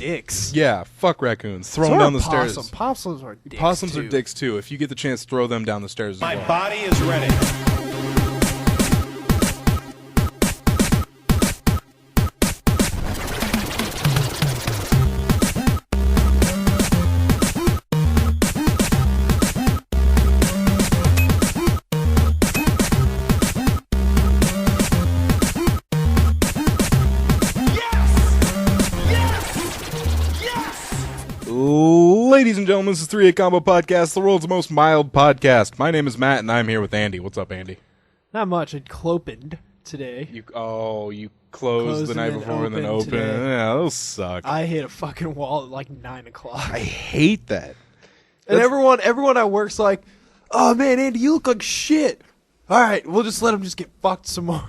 dicks. Yeah, fuck raccoons. Throw them down the stairs. Possums are dicks, Possums are dicks, too. If you get the chance, throw them down the stairs as well. My body is ready. Ladies and gentlemen, this is 3-8 Combo Podcast, the world's most mild podcast. My name is Matt, and I'm here with Andy. What's up, Andy? Not much. It clopened today. You closed the night before and then opened. Today. Yeah, those suck. I hit a fucking wall at like 9 o'clock. I hate that. And everyone at work's like, "Oh man, Andy, you look like shit." All right, we'll just let him just get fucked some more.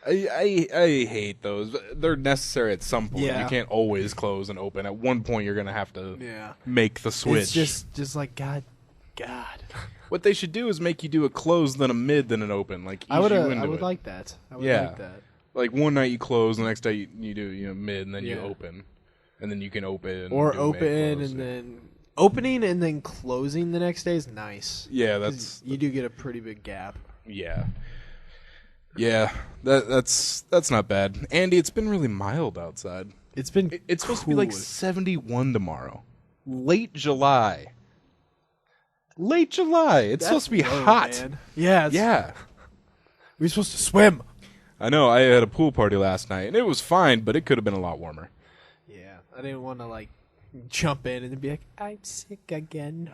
I hate those. They're necessary at some point. Yeah. You can't always close and open. At one point, you're going to have to make the switch. It's just like, God. What they should do is make you do a close, then a mid, then an open. Like, I would it. like that. I would Yeah. like that. Like, one night you close, the next day you do mid, and then you open. And then you can open. Or do open mid, close, and then... Opening and then closing the next day is nice. Yeah, that's... You do get a pretty big gap. Yeah. Yeah, that's not bad. Andy, it's been really mild outside. It's been It's supposed to be like 71 tomorrow. Late July. It's supposed to be hot. Man. Yeah. Yeah. We're supposed to swim. I know, I had a pool party last night, and it was fine, but it could have been a lot warmer. Yeah. I didn't want to, like, jump in and be like, I'm sick again.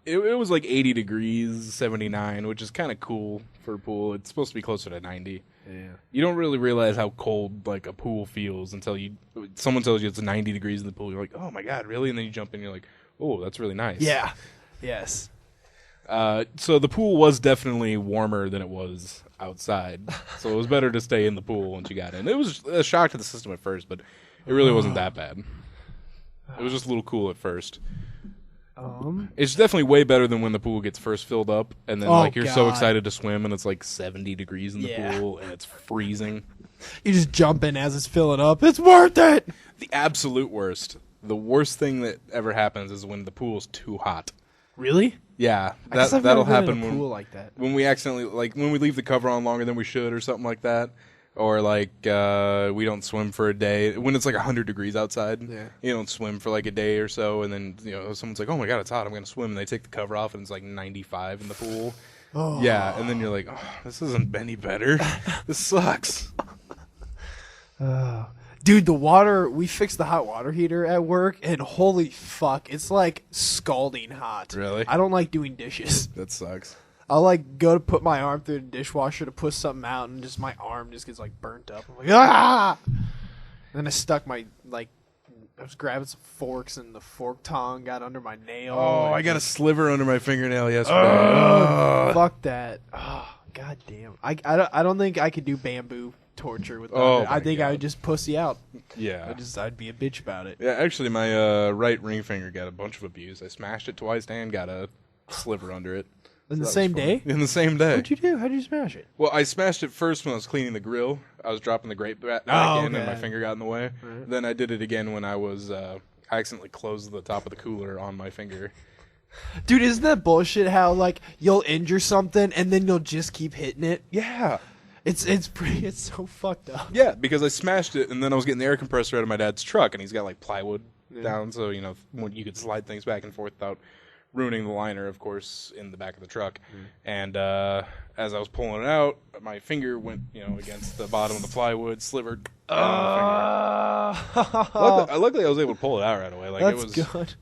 It was like 80 degrees, 79, which is kind of cool for a pool. It's supposed to be closer to 90. Yeah. You don't really realize how cold like a pool feels until someone tells you it's 90 degrees in the pool. You're like, oh my god, really? And then you jump in, and you're like, oh, that's really nice. Yeah. Yes. So the pool was definitely warmer than it was outside. So it was better to stay in the pool once you got in. It was a shock to the system at first, but it really wasn't that bad. It was just a little cool at first. It's definitely way better than when the pool gets first filled up, and then you're so excited to swim, and it's like 70 degrees in the pool, and it's freezing. You just jump in as it's filling up. It's worth it. The absolute worst. The worst thing that ever happens is when the pool's too hot. Really? Yeah, that'll happen when pool like that. When we accidentally when we leave the cover on longer than we should, or something like that. Or, we don't swim for a day. When it's, 100 degrees outside, you don't swim for, a day or so. And then, someone's like, oh, my God, it's hot. I'm going to swim. And they take the cover off, and it's, 95 in the pool. Oh. Yeah, and then you're like, oh, this isn't any better. This sucks. Dude, the water, we fixed the hot water heater at work, and holy fuck, it's, scalding hot. Really? I don't like doing dishes. That sucks. I'll go to put my arm through the dishwasher to push something out, and just my arm just gets burnt up. I'm like, ah! And then I stuck my I was grabbing some forks, and the fork tongue got under my nail. Oh, I got a sliver under my fingernail yesterday. Fuck that! Oh, god damn! I don't think I could do bamboo torture with that. I think I would just pussy out. Yeah, I'd be a bitch about it. Yeah, actually, my right ring finger got a bunch of abuse. I smashed it twice and got a sliver under it. In the same day? In the same day. What'd you do? How'd you smash it? Well, I smashed it first when I was cleaning the grill. I was dropping the grate back in, and my finger got in the way. Right. Then I did it again when I was I accidentally closed the top of the cooler on my finger. Dude, isn't that bullshit how, you'll injure something, and then you'll just keep hitting it? Yeah. It's so fucked up. Yeah, because I smashed it, and then I was getting the air compressor out of my dad's truck, and he's got, plywood down, so, when you could slide things back and forth without ruining the liner, of course, in the back of the truck. And as I was pulling it out, my finger went, against the bottom of the plywood, slivered. Luckily, I was able to pull it out right away. That's good.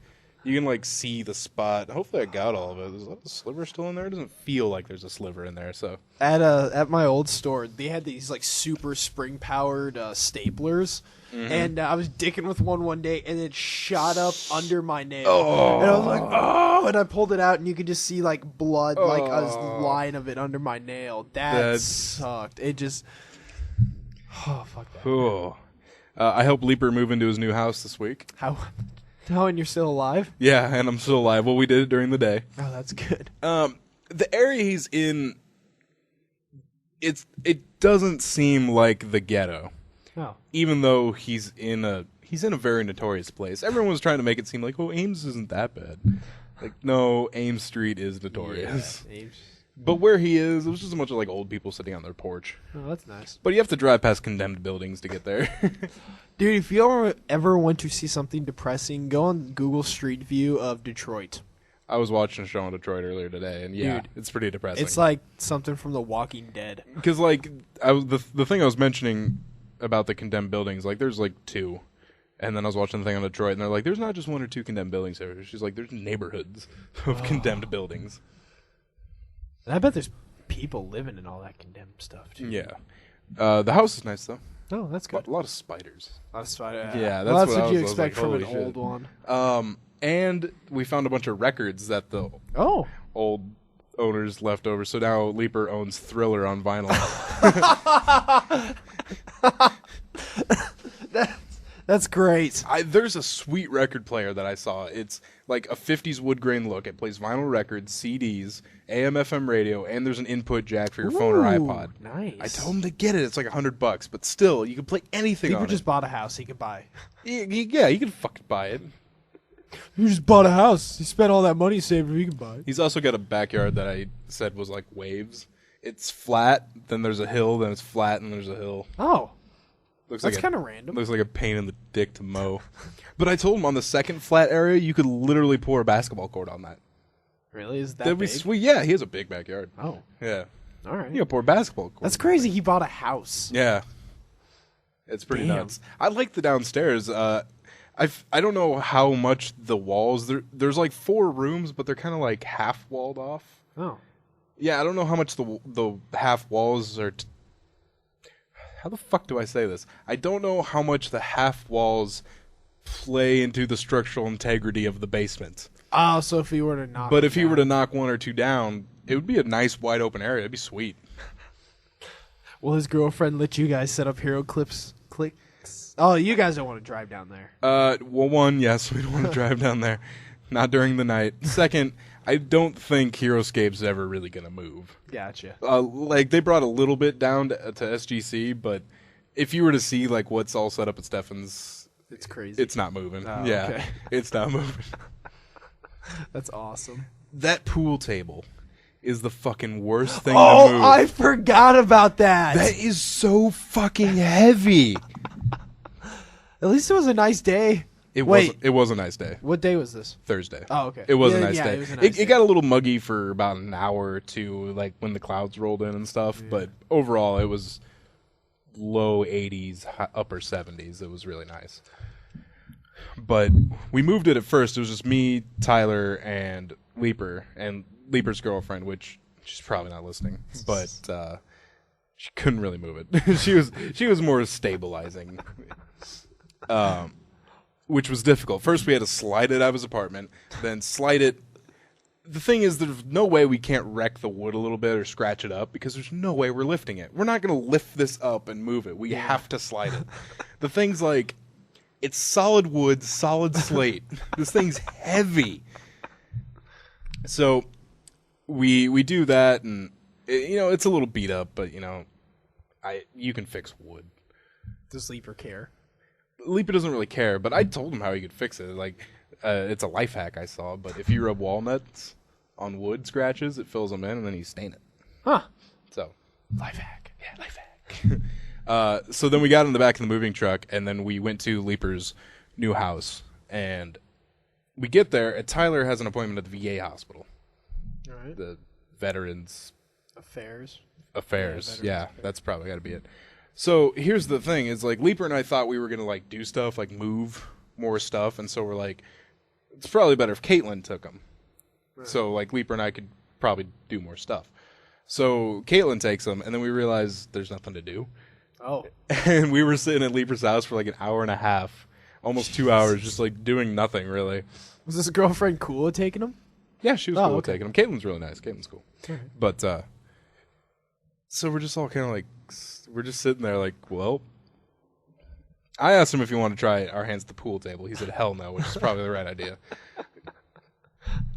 You can see the spot. Hopefully, I got all of it. Is that a sliver still in there? It doesn't feel like there's a sliver in there. So at my old store, they had these super spring powered staplers. Mm-hmm. And I was dicking with one day, and it shot up under my nail. Oh. And I was like, oh! And I pulled it out, and you could just see, blood, a line of it under my nail. That sucked. It just... Oh, fuck that. Oh. I helped Leaper move into his new house this week. How, and you're still alive? Yeah, and I'm still alive. Well, we did it during the day. Oh, that's good. The area he's in, it doesn't seem like the ghetto. Oh. Even though he's in a very notorious place. Everyone was trying to make it seem like, oh, Ames isn't that bad. Like, no, Ames Street is notorious. Yeah, Ames. But where he is, it was just a bunch of like old people sitting on their porch. Oh, that's nice. But you have to drive past condemned buildings to get there. Dude, if you ever want to see something depressing, go on Google Street View of Detroit. I was watching a show in Detroit earlier today, and yeah, Dude, it's pretty depressing. It's like something from The Walking Dead. Because like the thing I was mentioning about the condemned buildings, like there's like 2. And then I was watching the thing on Detroit, and they're like, there's not just 1 or 2 condemned buildings here. She's like, there's neighborhoods of condemned buildings. And I bet there's people living in all that condemned stuff, too. Yeah. The house is nice, though. Oh, that's good. A lot of spiders. That's fine. Yeah, that's what you I was expect like, from an holy shit. old one. And we found a bunch of records that the old owners left over. So now Leaper owns Thriller on vinyl. That's great. There's a sweet record player that I saw. It's like a 50s wood grain look. It plays vinyl records, CDs, AM, FM radio, and there's an input jack for your phone or iPod. Nice. I told him to get it. It's like $100, but still, you can play anything on it. He just bought a house he could buy. Yeah, you can fucking buy it. You just bought a house. You spent all that money saving. You can buy it. He's also got a backyard that I said was like waves. It's flat, then there's a hill, then it's flat, and there's a hill. Oh. That's like kind of random. Looks like a pain in the dick to mow. But I told him on the second flat area, you could literally pour a basketball court on that. Really? Is that That'd be big? sweet. Yeah, he has a big backyard. Oh. Yeah. All right. You can pour a basketball court. That's crazy. He bought a house. Yeah. It's pretty nuts. I like the downstairs. I don't know how much the walls... There's like 4 rooms, but they're kind of like half walled off. Oh. Yeah, I don't know how much the half walls are... How the fuck do I say this? I don't know how much the half walls play into the structural integrity of the basement. Oh, so if he were to knock... But if he were to knock 1 or 2 down, it would be a nice wide open area. It'd be sweet. Will his girlfriend let you guys set up hero clicks? Oh, you guys don't want to drive down there. Well, 1, yes, we don't want to drive down there. Not during the night. 2nd, I don't think Heroscape's ever really going to move. Gotcha. Like, they brought a little bit down to SGC, but if you were to see, like, what's all set up at Stefan's... It's crazy. It's not moving. Oh, yeah, okay. It's not moving. That's awesome. That pool table is the fucking worst thing to move. Oh, I forgot about that. That is so fucking heavy. At least it was a nice day. It was a nice day. What day was this? Thursday. Oh, okay. It was a nice day. It was a nice day. It got a little muggy for about an hour or 2, like when the clouds rolled in and stuff. Yeah. But overall, it was low 80s, upper 70s. It was really nice. But we moved it at first. It was just me, Tyler, and Leaper, and Leaper's girlfriend, which she's probably not listening, but she couldn't really move it. she was more stabilizing, which was difficult. First, we had to slide it out of his apartment, then slide it. The thing is, there's no way we can't wreck the wood a little bit or scratch it up because there's no way we're lifting it. We're not going to lift this up and move it. We have to slide it. The thing's like, it's solid wood, solid slate. This thing's heavy. So we do that, and it's a little beat up, but you can fix wood. Does Leaper care? Leaper doesn't really care, but I told him how he could fix it. Like, it's a life hack I saw, but if you rub walnuts on wood scratches, it fills them in, and then you stain it. Huh. So, life hack. Yeah, life hack. So then we got in the back of the moving truck, and then we went to Leaper's new house, and we get there, and Tyler has an appointment at the VA hospital. All right. The Veterans Affairs. Yeah, that's probably got to be it. So here's the thing: is like Leaper and I thought we were gonna like do stuff, like move more stuff, and so we're like, it's probably better if Caitlin took them. Right. So like Leaper and I could probably do more stuff. So Caitlin takes them, and then we realize there's nothing to do. Oh. And we were sitting at Leaper's house for like an hour and a half, almost 2 hours, just like doing nothing really. Was this girlfriend cool at taking them? Yeah, she was cool at taking them. Caitlin's really nice. Caitlin's cool. Right. But so we're just all kind of like, we're just sitting there like, well, I asked him if he wanted to try our hands at the pool table. He said hell no, which is probably the right idea.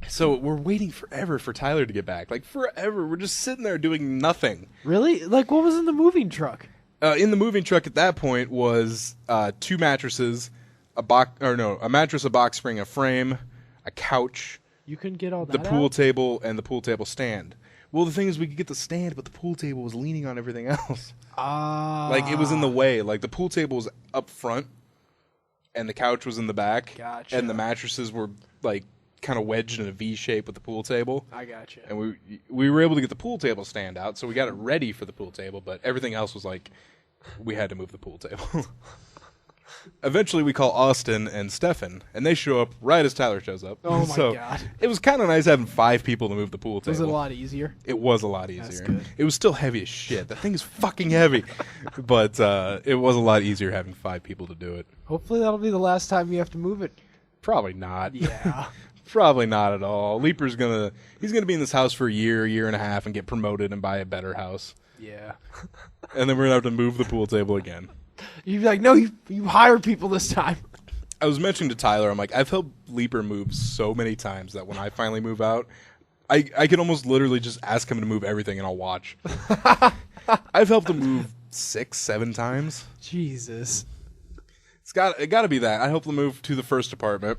So we're waiting forever for Tyler to get back. Like forever. We're just sitting there doing nothing. Really? Like what was in the moving truck? In the moving truck at that point was 2 mattresses, a mattress, a box spring, a frame, a couch. You couldn't get all that The pool out? table and the pool table stand. Well, the thing is, we could get the stand, but the pool table was leaning on everything else. Like, it was in the way. Like, the pool table was up front, and the couch was in the back. Gotcha. And the mattresses were, like, kind of wedged in a V shape with the pool table. I gotcha. And we were able to get the pool table stand out, so we got it ready for the pool table, but everything else was like, we had to move the pool table. Eventually, we call Austin and Stefan, and they show up right as Tyler shows up. Oh, my God. It was kind of nice having 5 people to move the pool table. Was it a lot easier? It was a lot easier. That's good. It was still heavy as shit. That thing is fucking heavy. But it was a lot easier having 5 people to do it. Hopefully that'll be the last time you have to move it. Probably not. Yeah. Probably not at all. Leaper's he's gonna be in this house for a year and a half, and get promoted and buy a better house. Yeah. And then we're gonna have to move the pool table again. You'd be like, no, you hire people this time. I was mentioning to Tyler, I'm like, I've helped Leaper move so many times that when I finally move out, I can almost literally just ask him to move everything and I'll watch. I've helped him move 6, 7 times. Jesus. It got to be that. I helped them move to the first apartment,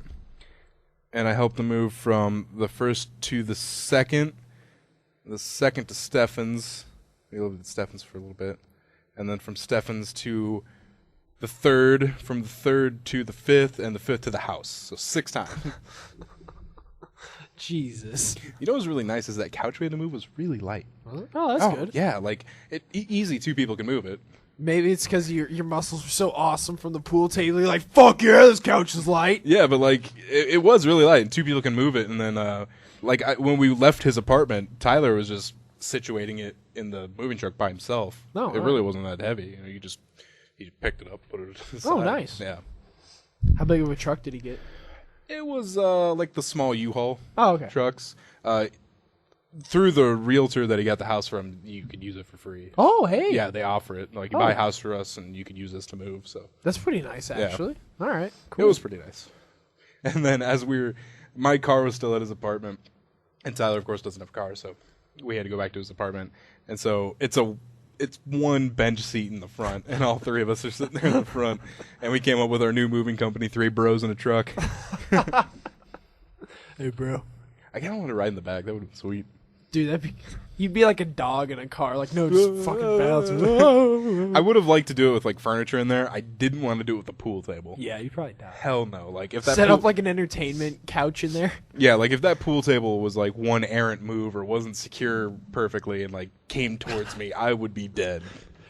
and I helped them move from the first to the second to Stefan's. We lived at Stefan's for a little bit, and then from Stefan's to the third, from the third to the fifth, and the fifth to the house. So 6 times. Jesus. You know what was really nice is that couch we had to move was really light. Oh, that's good. Yeah, like easy 2 people can move it. Maybe it's because your muscles were so awesome from the pool table. You're like, fuck yeah, this couch is light. Yeah, but like it was really light, and 2 people can move it. And then when we left his apartment, Tyler was just situating it in the moving truck by himself. No, it really wasn't that heavy. You know, he picked it up, put it to the side. Oh, nice. Yeah. How big of a truck did he get? It was like the small U-Haul trucks. Through the realtor that he got the house from, you could use it for free. Oh, hey. Yeah, they offer it. Like, you buy a house for us, and you could use this to move. So that's pretty nice, actually. Yeah. All right, cool. It was pretty nice. And then my car was still at his apartment, and Tyler, of course, doesn't have a car, so we had to go back to his apartment. And so it's one bench seat in the front, and all 3 of us are sitting there in the front. And we came up with our new moving company, 3 bros in a truck. Hey, bro. I kind of want to ride in the back. That would have been sweet. Dude, you'd be like a dog in a car. Like, no, just fucking bounce. I would have liked to do it with like furniture in there. I didn't want to do it with the pool table. Yeah, you probably die. Hell no. Like if that set up like an entertainment couch in there. Yeah, like if that pool table was like one errant move or wasn't secure perfectly and like came towards me, I would be dead.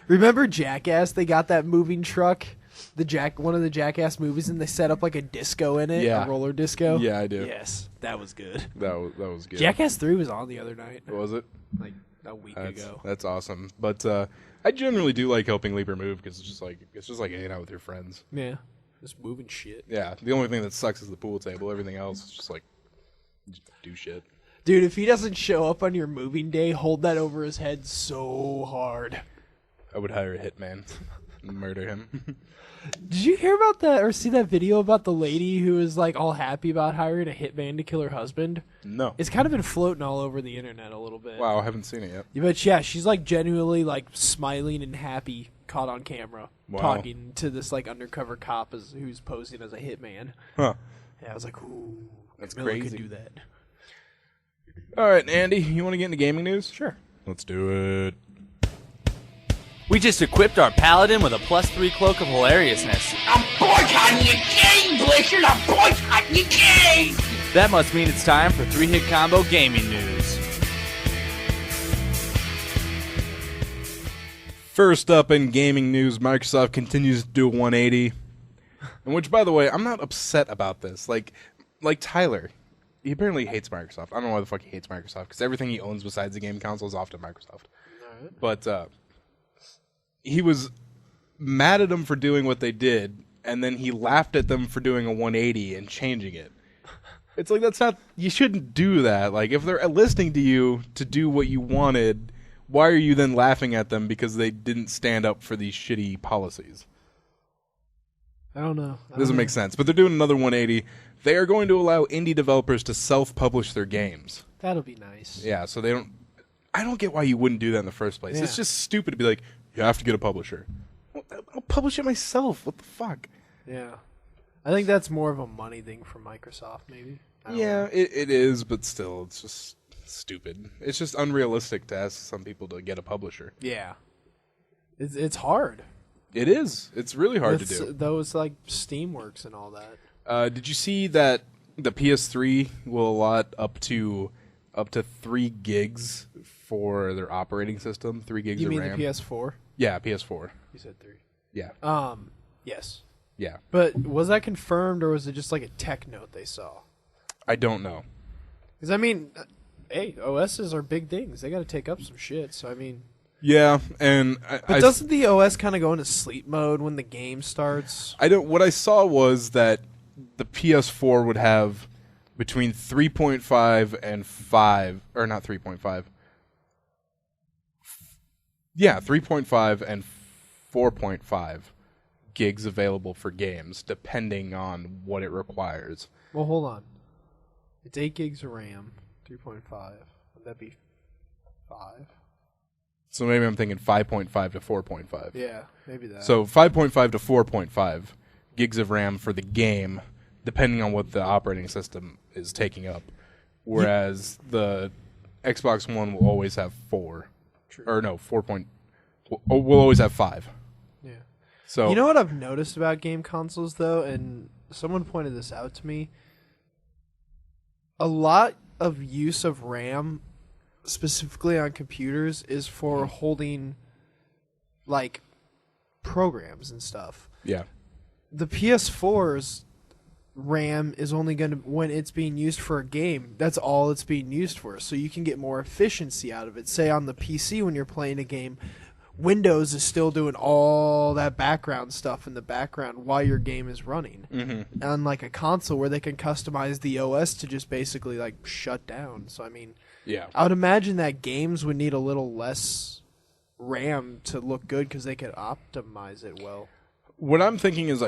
Remember Jackass? They got that moving truck, one of the Jackass movies, and they set up like a disco in it, a roller disco. Yeah, I do. Yes, that was good. That was good. Jackass 3 was on the other night. Was it? Like a week ago. That's awesome. But I generally do like helping Leaper move because it's just like hanging out with your friends. Yeah, just moving shit. Yeah, the only thing that sucks is the pool table. Everything else is just like do shit. Dude, if he doesn't show up on your moving day, hold that over his head so hard. I would hire a hitman and murder him. Did you hear about that or see that video about the lady who was like all happy about hiring a hitman to kill her husband? No. It's kind of been floating all over the internet a little bit. Wow, I haven't seen it yet. But yeah, she's like genuinely like smiling and happy, caught on camera, talking to this like undercover cop who's posing as a hitman. Huh. Yeah, I was like, ooh, that's Camilla crazy. could do that. All right, Andy, you want to get into gaming news? Sure. Let's do it. We just equipped our paladin with a +3 cloak of hilariousness. I'm boycotting your game, Blizzard! I'm boycotting your game! That must mean it's time for 3-hit combo gaming news. First up in gaming news, Microsoft continues to do a 180. And which, by the way, I'm not upset about this. Like Tyler, he apparently hates Microsoft. I don't know why the fuck he hates Microsoft, because everything he owns besides the game console is often Microsoft. Right. But he was mad at them for doing what they did, and then he laughed at them for doing a 180 and changing it. It's like, that's not, you shouldn't do that. Like, if they're listening to you to do what you wanted, why are you then laughing at them because they didn't stand up for these shitty policies? I don't know. Doesn't make sense. But they're doing another 180. They are going to allow indie developers to self-publish their games. That'll be nice. Yeah, so I don't get why you wouldn't do that in the first place. Yeah. It's just stupid to be like, you have to get a publisher. I'll publish it myself. What the fuck? Yeah. I think that's more of a money thing for Microsoft, maybe. I don't know. It is, but still, it's just stupid. It's just unrealistic to ask some people to get a publisher. Yeah. It's hard. It is. It's really hard to do. Those like Steamworks and all that. Did you see that the PS3 will allot up to 3 gigs for their operating system? 3 gigs You of mean RAM. the PS4? Yeah, PS4. You said 3. Yeah. Yes. Yeah. But was that confirmed, or was it just like a tech note they saw? I don't know. Because, I mean, hey, OSs are big things. They got to take up some shit, so, I mean... Yeah, and... But doesn't the OS kind of go into sleep mode when the game starts? What I saw was that the PS4 would have between 3.5 and 5... Or not 3.5. Yeah, 3.5 and 4.5 gigs available for games, depending on what it requires. Well, hold on. It's 8 gigs of RAM, 3.5. Would that be 5? So maybe I'm thinking 5.5 to 4.5. Yeah, maybe that. So 5.5 to 4.5 gigs of RAM for the game, depending on what the operating system is taking up. Whereas the Xbox One will always have 4. True. Or no, 4. We'll always have 5. Yeah. So You know what I've noticed about game consoles, though, and someone pointed this out to me? A lot of use of RAM, specifically on computers, is for holding, like, programs and stuff. Yeah. The PS4's RAM is only going to, when it's being used for a game, that's all it's being used for. So you can get more efficiency out of it. Say on the PC when you're playing a game, Windows is still doing all that background stuff in the background while your game is running. Mm-hmm. Unlike a console where they can customize the OS to just basically like shut down. So I mean, Yeah. I would imagine that games would need a little less RAM to look good because they could optimize it well. What I'm thinking is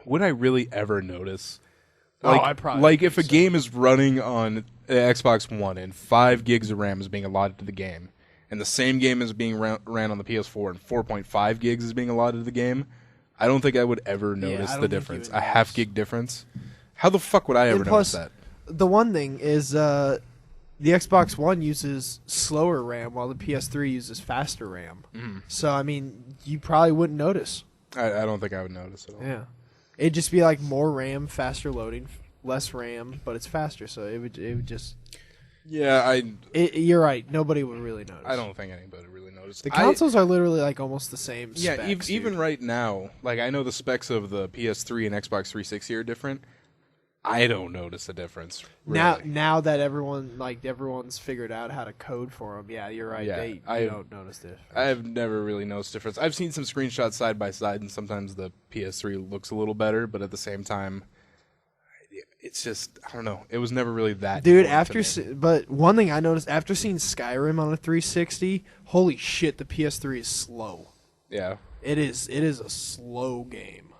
would I really ever notice? I probably like if a so. game is running on Xbox One and 5 gigs of RAM is being allotted to the game, and the same game is being ran on the PS4 and 4.5 gigs is being allotted to the game, I don't think I would ever notice I the don't think you difference. would A notice. half gig difference? How the fuck would I ever And plus, notice the one thing is the Xbox One uses slower RAM while the PS3 uses faster RAM. Mm. So, I mean, you probably wouldn't notice. that? I don't think I would notice at all. Yeah. It'd just be like more RAM, faster loading, less RAM, but it's faster. So it would just... Yeah, You're right. Nobody would really notice. I don't think anybody really noticed. The consoles are literally like almost the same Yeah, specs, even dude. right now, like I know the specs of the PS3 and Xbox 360 are different. I don't notice a difference. Really. Now that everyone's figured out how to code for them, yeah, you're right. Yeah, You don't notice it. I've never really noticed difference. I've seen some screenshots side by side, and sometimes the PS3 looks a little better, but at the same time, it's just I don't know. It was never really that. Dude, important to me. but one thing I noticed after seeing Skyrim on a 360, holy shit, the PS3 is slow. Yeah, It is a slow game.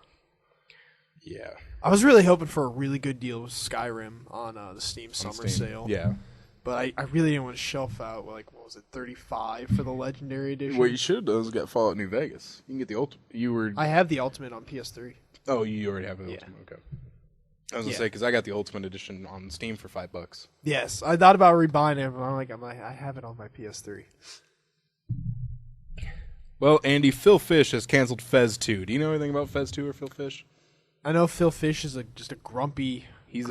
yeah, I was really hoping for a really good deal with Skyrim on the Steam Summer Steam. Sale. Yeah. But I really didn't want to shelf out, like, what was it, $35 for the Legendary Edition? What you should have done is get Fallout New Vegas. You can get the ultimate. I have the Ultimate on PS3. Oh, you already have the Yeah. ultimate. Okay. I was gonna Yeah. say because I got the ultimate edition on Steam for $5. Yes, I thought about rebuying it, but I'm like, I have it on my PS3. Well, Andy, Phil Fish has canceled Fez 2. Do you know anything about Fez 2 or Phil Fish? I know Phil Fish is just a grumpy, He's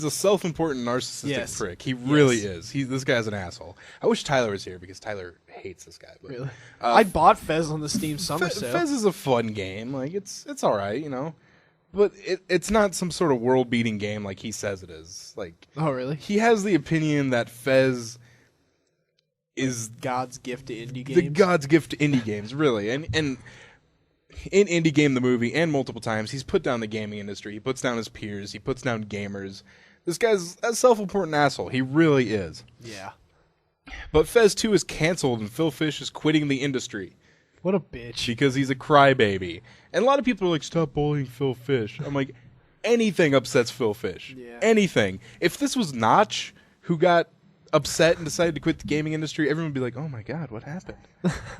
a self-important narcissistic Yes. prick. He really Yes. is. This guy's an asshole. I wish Tyler was here because Tyler hates this guy. But, really. I bought Fez on the Steam Summer Sale. Fez is a fun game. Like it's all right, you know. But it's not some sort of world-beating game like he says it is. Like Oh, really? he has the opinion that Fez is God's gift to indie games. the God's gift to indie games, really. And in Indie Game the movie and multiple times, he's put down the gaming industry. He puts down his peers. He puts down gamers. This guy's a self-important asshole. He really is. Yeah. But Fez 2 is canceled, and Phil Fish is quitting the industry What a bitch. because he's a crybaby. And a lot of people are like, stop bullying Phil Fish. I'm like, anything upsets Phil Fish. Yeah. Anything. If this was Notch, who got upset and decided to quit the gaming industry, everyone would be like, "Oh my god, what happened?"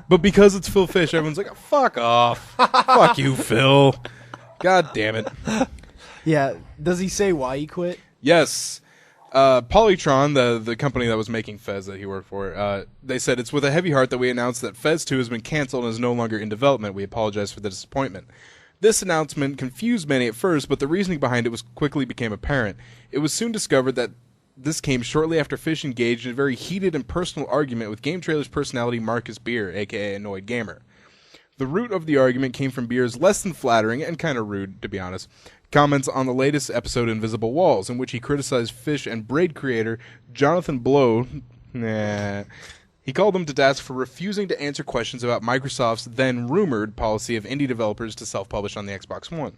But because it's Phil Fish, everyone's like, "Fuck off, fuck you, Phil." God damn it. Yeah. Does he say why he quit? Yes. Polytron, the company that was making Fez that he worked for, they said, "It's with a heavy heart that we announce that Fez 2 has been canceled and is no longer in development. We apologize for the disappointment." This announcement confused many at first, but the reasoning behind it quickly became apparent. It was soon discovered that this came shortly after Fish engaged in a very heated and personal argument with Game Trailer's personality Marcus Beer, aka Annoyed Gamer. The root of the argument came from Beer's less than flattering, and kind of rude, to be honest, comments on the latest episode Invisible Walls, in which he criticized Fish and Braid creator Jonathan Blow. He called them to task for refusing to answer questions about Microsoft's then rumored policy of indie developers to self-publish on the Xbox One.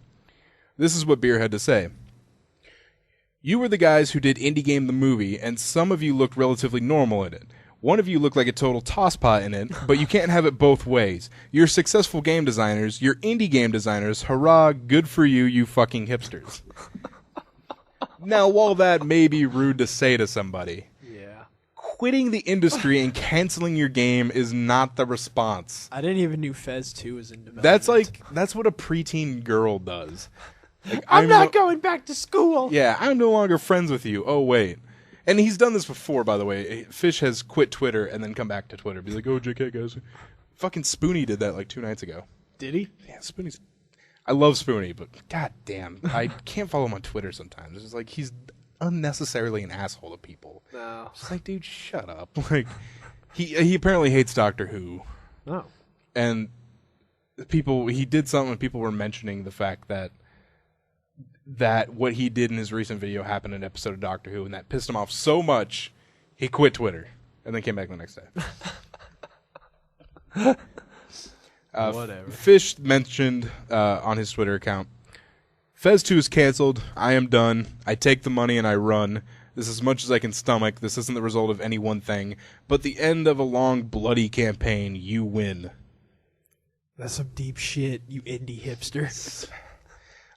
This is what Beer had to say. "You were the guys who did Indie Game the movie, and some of you looked relatively normal in it. One of you looked like a total tosspot in it, but you can't have it both ways. You're successful game designers, you're indie game designers, hurrah, good for you, you fucking hipsters." Now, while that may be rude to say to somebody, quitting the industry and canceling your game is not the response. I didn't even know Fez 2 was in development. That's what a preteen girl does. Like, I'm not going back to school. Yeah, I'm no longer friends with you. Oh, wait. And he's done this before, by the way. Fish has quit Twitter and then come back to Twitter. Be like, "Oh, JK, guys." Fucking Spoonie did that like 2 nights ago. Did he? Yeah, Spoonie's... I love Spoonie, but god damn. I can't follow him on Twitter sometimes. It's just like he's unnecessarily an asshole to people. No. It's like, dude, shut up. Like, he apparently hates Doctor Who. Oh. And he did something and people were mentioning the fact that what he did in his recent video happened in an episode of Doctor Who, and that pissed him off so much, he quit Twitter and then came back the next day. Whatever. Fish mentioned on his Twitter account, "Fez 2 is canceled. I am done. I take the money and I run. This is as much as I can stomach. This isn't the result of any one thing, but the end of a long, bloody campaign. You win." That's some deep shit, you indie hipster.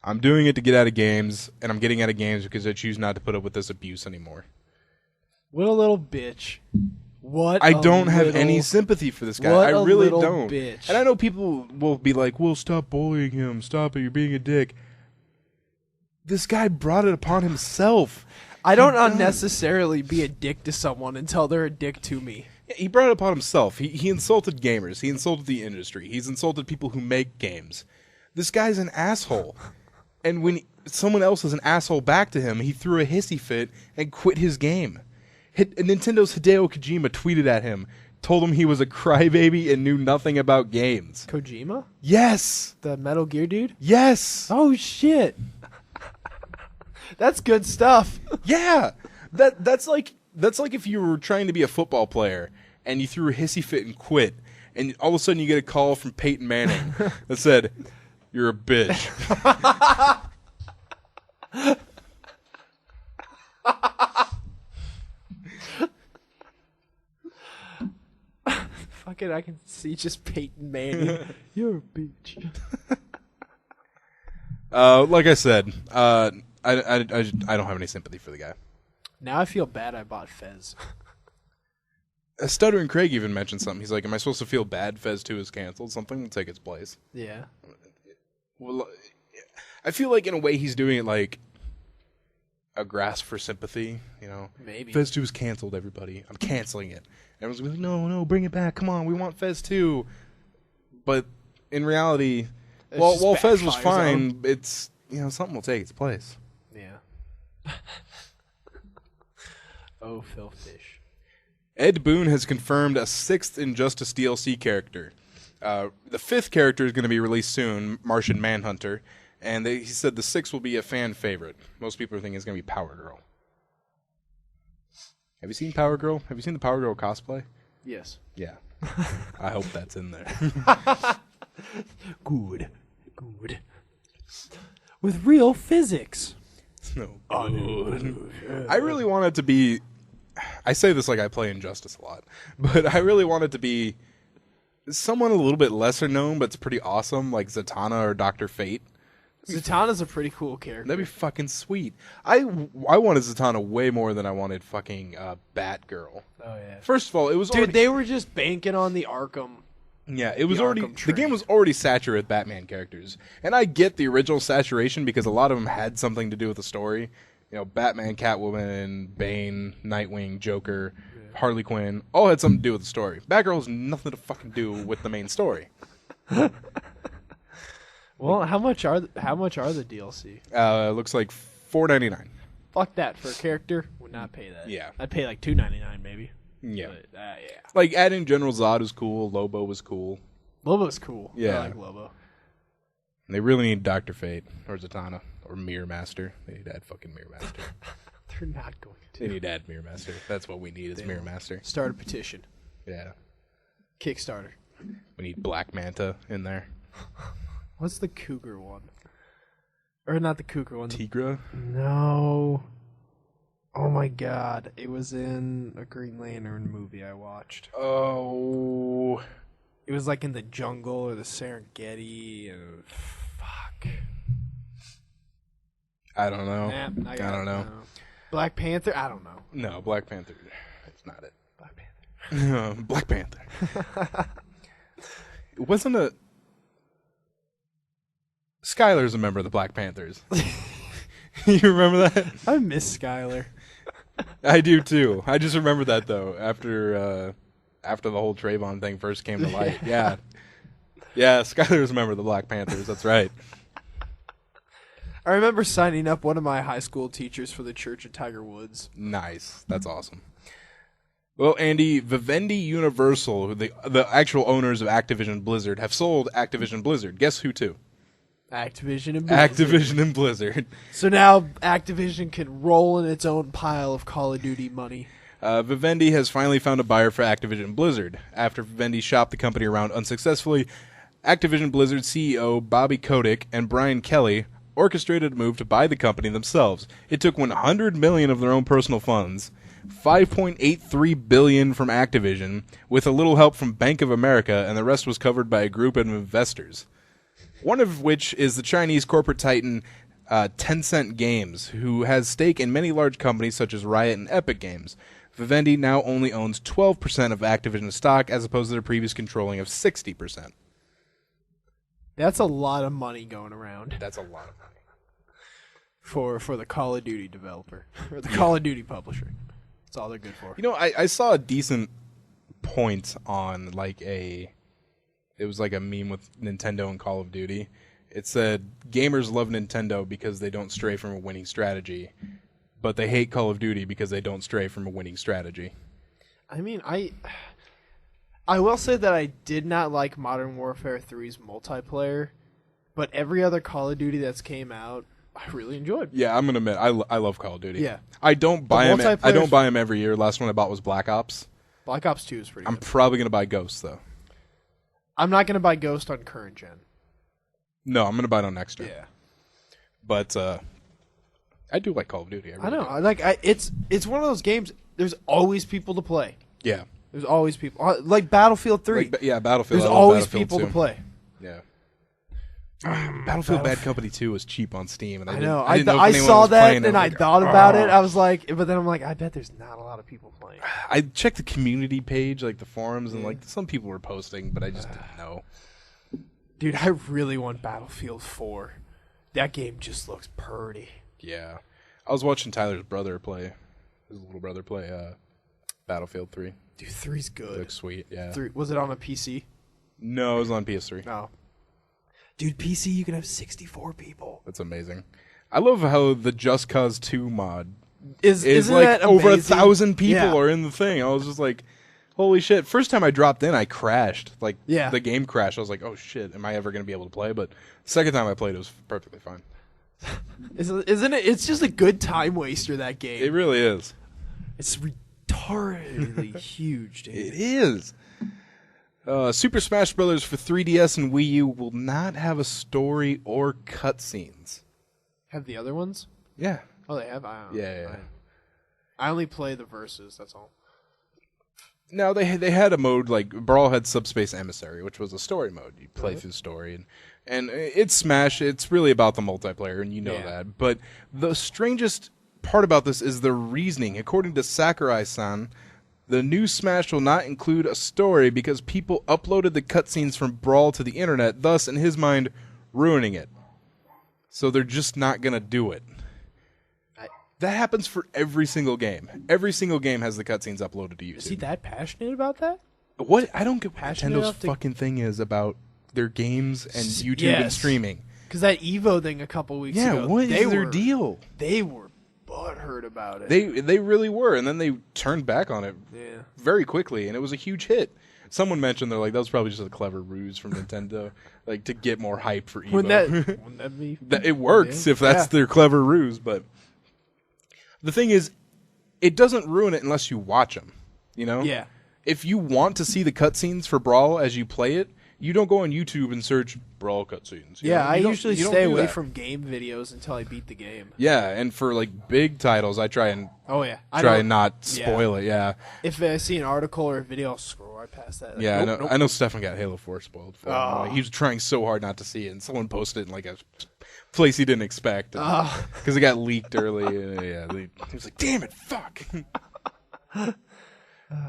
"I'm doing it to get out of games, and I'm getting out of games because I choose not to put up with this abuse anymore." What a little bitch. I don't have any sympathy for this guy. I really don't. Bitch. And I know people will be like, "Well, stop bullying him. Stop it. You're being a dick." This guy brought it upon himself. I don't unnecessarily be a dick to someone until they're a dick to me. He brought it upon himself. He insulted gamers. He insulted the industry. He's insulted people who make games. This guy's an asshole. And when someone else is an asshole back to him, he threw a hissy fit and quit his game. Nintendo's Hideo Kojima tweeted at him, told him he was a crybaby and knew nothing about games. Kojima? Yes! The Metal Gear dude? Yes! Oh, shit. That's good stuff. Yeah! That's like if you were trying to be a football player and you threw a hissy fit and quit, and all of a sudden you get a call from Peyton Manning that said, "You're a bitch." Fucking, I can see just Peyton Manning. You're a bitch. Like I said, I don't have any sympathy for the guy. Now I feel bad I bought Fez. Stuttering Craig even mentioned something. He's like, "Am I supposed to feel bad Fez 2 is canceled? Something will take its place." Yeah. Well, I feel like in a way he's doing it like a grasp for sympathy, you know? Maybe. Fez 2 is canceled, everybody. I'm canceling it. Everyone's going to be like, no, bring it back. Come on, we want Fez 2. But in reality, while Fez was fine, it's, something will take its place. Yeah. Oh, Phil Fish. Ed Boon has confirmed a 6th Injustice DLC character. The 5th character is going to be released soon, Martian Manhunter, and he said the 6th will be a fan favorite. Most people are thinking it's going to be Power Girl. Have you seen Power Girl? Have you seen the Power Girl cosplay? Yes. Yeah. I hope that's in there. Good. With real physics. No. I really want it to be... I say this like I play Injustice a lot, but I really want it to be someone a little bit lesser known, but it's pretty awesome, like Zatanna or Dr. Fate. Zatanna's a pretty cool character. That'd be fucking sweet. I wanted Zatanna way more than I wanted fucking Batgirl. Oh yeah. First of all, it was already, they were just banking on the Arkham. yeah, it was the already Arkham the game was already saturated with Batman characters, and I get the original saturation because a lot of them had something to do with the story. You know, Batman, Catwoman, Bane, Nightwing, Joker, Harley Quinn, all had something to do with the story. Batgirl has nothing to fucking do with the main story. Well, how much are the DLC? Looks like $4.99. Fuck that for a character. Would not pay that. Yeah. I'd pay like $2.99 maybe. Yeah. But, yeah. Like adding General Zod was cool. Lobo was cool. Lobo's cool. Yeah. I like Lobo. And they really need Dr. Fate or Zatanna or Mirror Master. They need to add fucking Mirror Master. They're not going They to. need to add Mirror Master. That's what we need is Mirror Master. Start a petition. Yeah. Kickstarter. We need Black Manta in there. What's the cougar one? Or not the cougar one. Tigra? No. Oh my god. It was in a Green Lantern movie I watched. Oh. It was like in the jungle or the Serengeti. Fuck. I don't know. Nah, I don't know. Black Panther? I don't know. No, Black Panther. It's not it. Black Panther. Black Panther. It wasn't a... Skylar's a member of the Black Panthers. You remember that? I miss Skylar. I do too. I just remember that though after the whole Trayvon thing first came to light. Yeah. Yeah, Skylar's a member of the Black Panthers. That's right. I remember signing up one of my high school teachers for the Church of Tiger Woods. Nice. That's awesome. Well, Andy, Vivendi Universal, the actual owners of Activision Blizzard, have sold Activision Blizzard. Guess who to? Activision and Blizzard. Activision and Blizzard. So now Activision can roll in its own pile of Call of Duty money. Vivendi has finally found a buyer for Activision Blizzard. After Vivendi shopped the company around unsuccessfully, Activision Blizzard CEO Bobby Kotick and Brian Kelly orchestrated a move to buy the company themselves. It took $100 million of their own personal funds, $5.83 billion from Activision, with a little help from Bank of America, and the rest was covered by a group of investors. One of which is the Chinese corporate titan Tencent Games, who has stake in many large companies such as Riot and Epic Games. Vivendi now only owns 12% of Activision stock as opposed to their previous controlling of 60%. That's a lot of money going around That's a lot of money. for the Call of Duty developer or the Call of Duty publisher. That's all they're good for. You know, I saw a decent point on it was like a meme with Nintendo and Call of Duty. It said, gamers love Nintendo because they don't stray from a winning strategy, but they hate Call of Duty because they don't stray from a winning strategy. I mean, I will say that I did not like Modern Warfare 3's multiplayer, but every other Call of Duty that's came out, I really enjoyed. Yeah, I'm gonna admit, I love Call of Duty. Yeah. I don't buy them. I multiplayer's- don't buy them every year. Last one I bought was Black Ops. Black Ops 2 is pretty I'm good. probably gonna buy Ghosts though. I'm not going to buy Ghost on current gen. No, I'm gonna buy it on next gen. Yeah. But I do like Call of Duty. I know. It's one of those games, there's always people to play. Yeah. There's always people. Like Battlefield 3. Yeah, Battlefield. There's I love always Battlefield people too. to play. Yeah. Battlefield Bad Company 2 was cheap on Steam, and I know. I didn't know if I anyone saw was that playing it. and I was like, thought about it. I was like, but then I'm like, I bet there's not a lot of people playing. I checked the community page, like the forums, and like some people were posting, but I just didn't know. Dude, I really want Battlefield 4. That game just looks pretty. Yeah. I was watching Tyler's brother play, his little brother play Battlefield 3. Dude, 3's It good. looks sweet, yeah. 3, was it on a PC? No, it was on PS3. No. Dude, PC, you can have 64 people. That's amazing. I love how the Just Cause 2 mod is Isn't like that over amazing? 1,000 people Yeah. are in the thing. I was just like, holy shit. First time I dropped in, I crashed. Like, Yeah. the game crashed. I was like, oh shit, am I ever going to be able to play? But second time I played, it was perfectly fine. Isn't it? It's just a good time waster, that game. It really is. It's retardedly huge, dude. It is. Super Smash Bros. For 3DS and Wii U will not have a story or cutscenes. Have the other ones? Yeah. Oh, they have? I don't know. Yeah. I only play the verses, that's all. No, they had a mode like Brawl had Subspace Emissary, which was a story mode. You play through the story, and And it's Smash. It's really about the multiplayer, and you know that. But the strangest part about this is the reasoning. According to Sakurai-san, the new Smash will not include a story because people uploaded the cutscenes from Brawl to the internet, thus, in his mind, ruining it. So they're just not going to do it. That happens for every single game. Every single game has the cutscenes uploaded to YouTube. Is he that passionate about that? What? I don't get what Passionate Nintendo's enough to- fucking thing is about their games and YouTube and streaming. Because that Evo thing a couple weeks ago. Yeah, what is their deal? They were butthurt about it. They really were, and then they turned back on it Yeah. very quickly, and it was a huge hit. Someone mentioned they're like, that was probably just a clever ruse from Nintendo, like to get more hype for Evo. Wouldn't that be? It works if that's their clever ruse, but the thing is, it doesn't ruin it unless you watch them. You know? Yeah. If you want to see the cutscenes for Brawl as you play it, you don't go on YouTube and search Brawl cutscenes. Yeah, I usually you don't stay do away that. from game videos until I beat the game. Yeah, and for like big titles, I try and not spoil it. Yeah, If I see an article or a video, I'll scroll right past that. Like, yeah. nope. I know Stefan got Halo 4 spoiled for him. Oh. Like, he was trying so hard not to see it, and someone posted it in like a place he didn't expect because it got leaked early. He was like, "Damn it, fuck."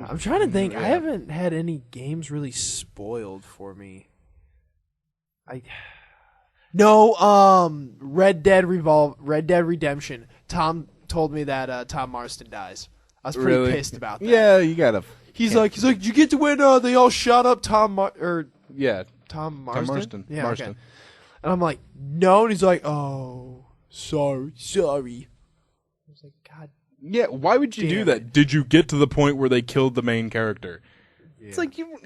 I'm trying to think. I haven't had any games really spoiled for me. Red Dead Redemption. Tom told me that Tom Marston dies. I was pretty pissed about that. Yeah, you gotta. He's like, did you get to when they all shot up Tom Marston? Tom Marston. Yeah, Marston. okay. And I'm like, no, and he's like, oh, sorry. I was like, God. Yeah, why would you do Damn that? Did you get to the point where they killed the main character? Yeah. It's like you.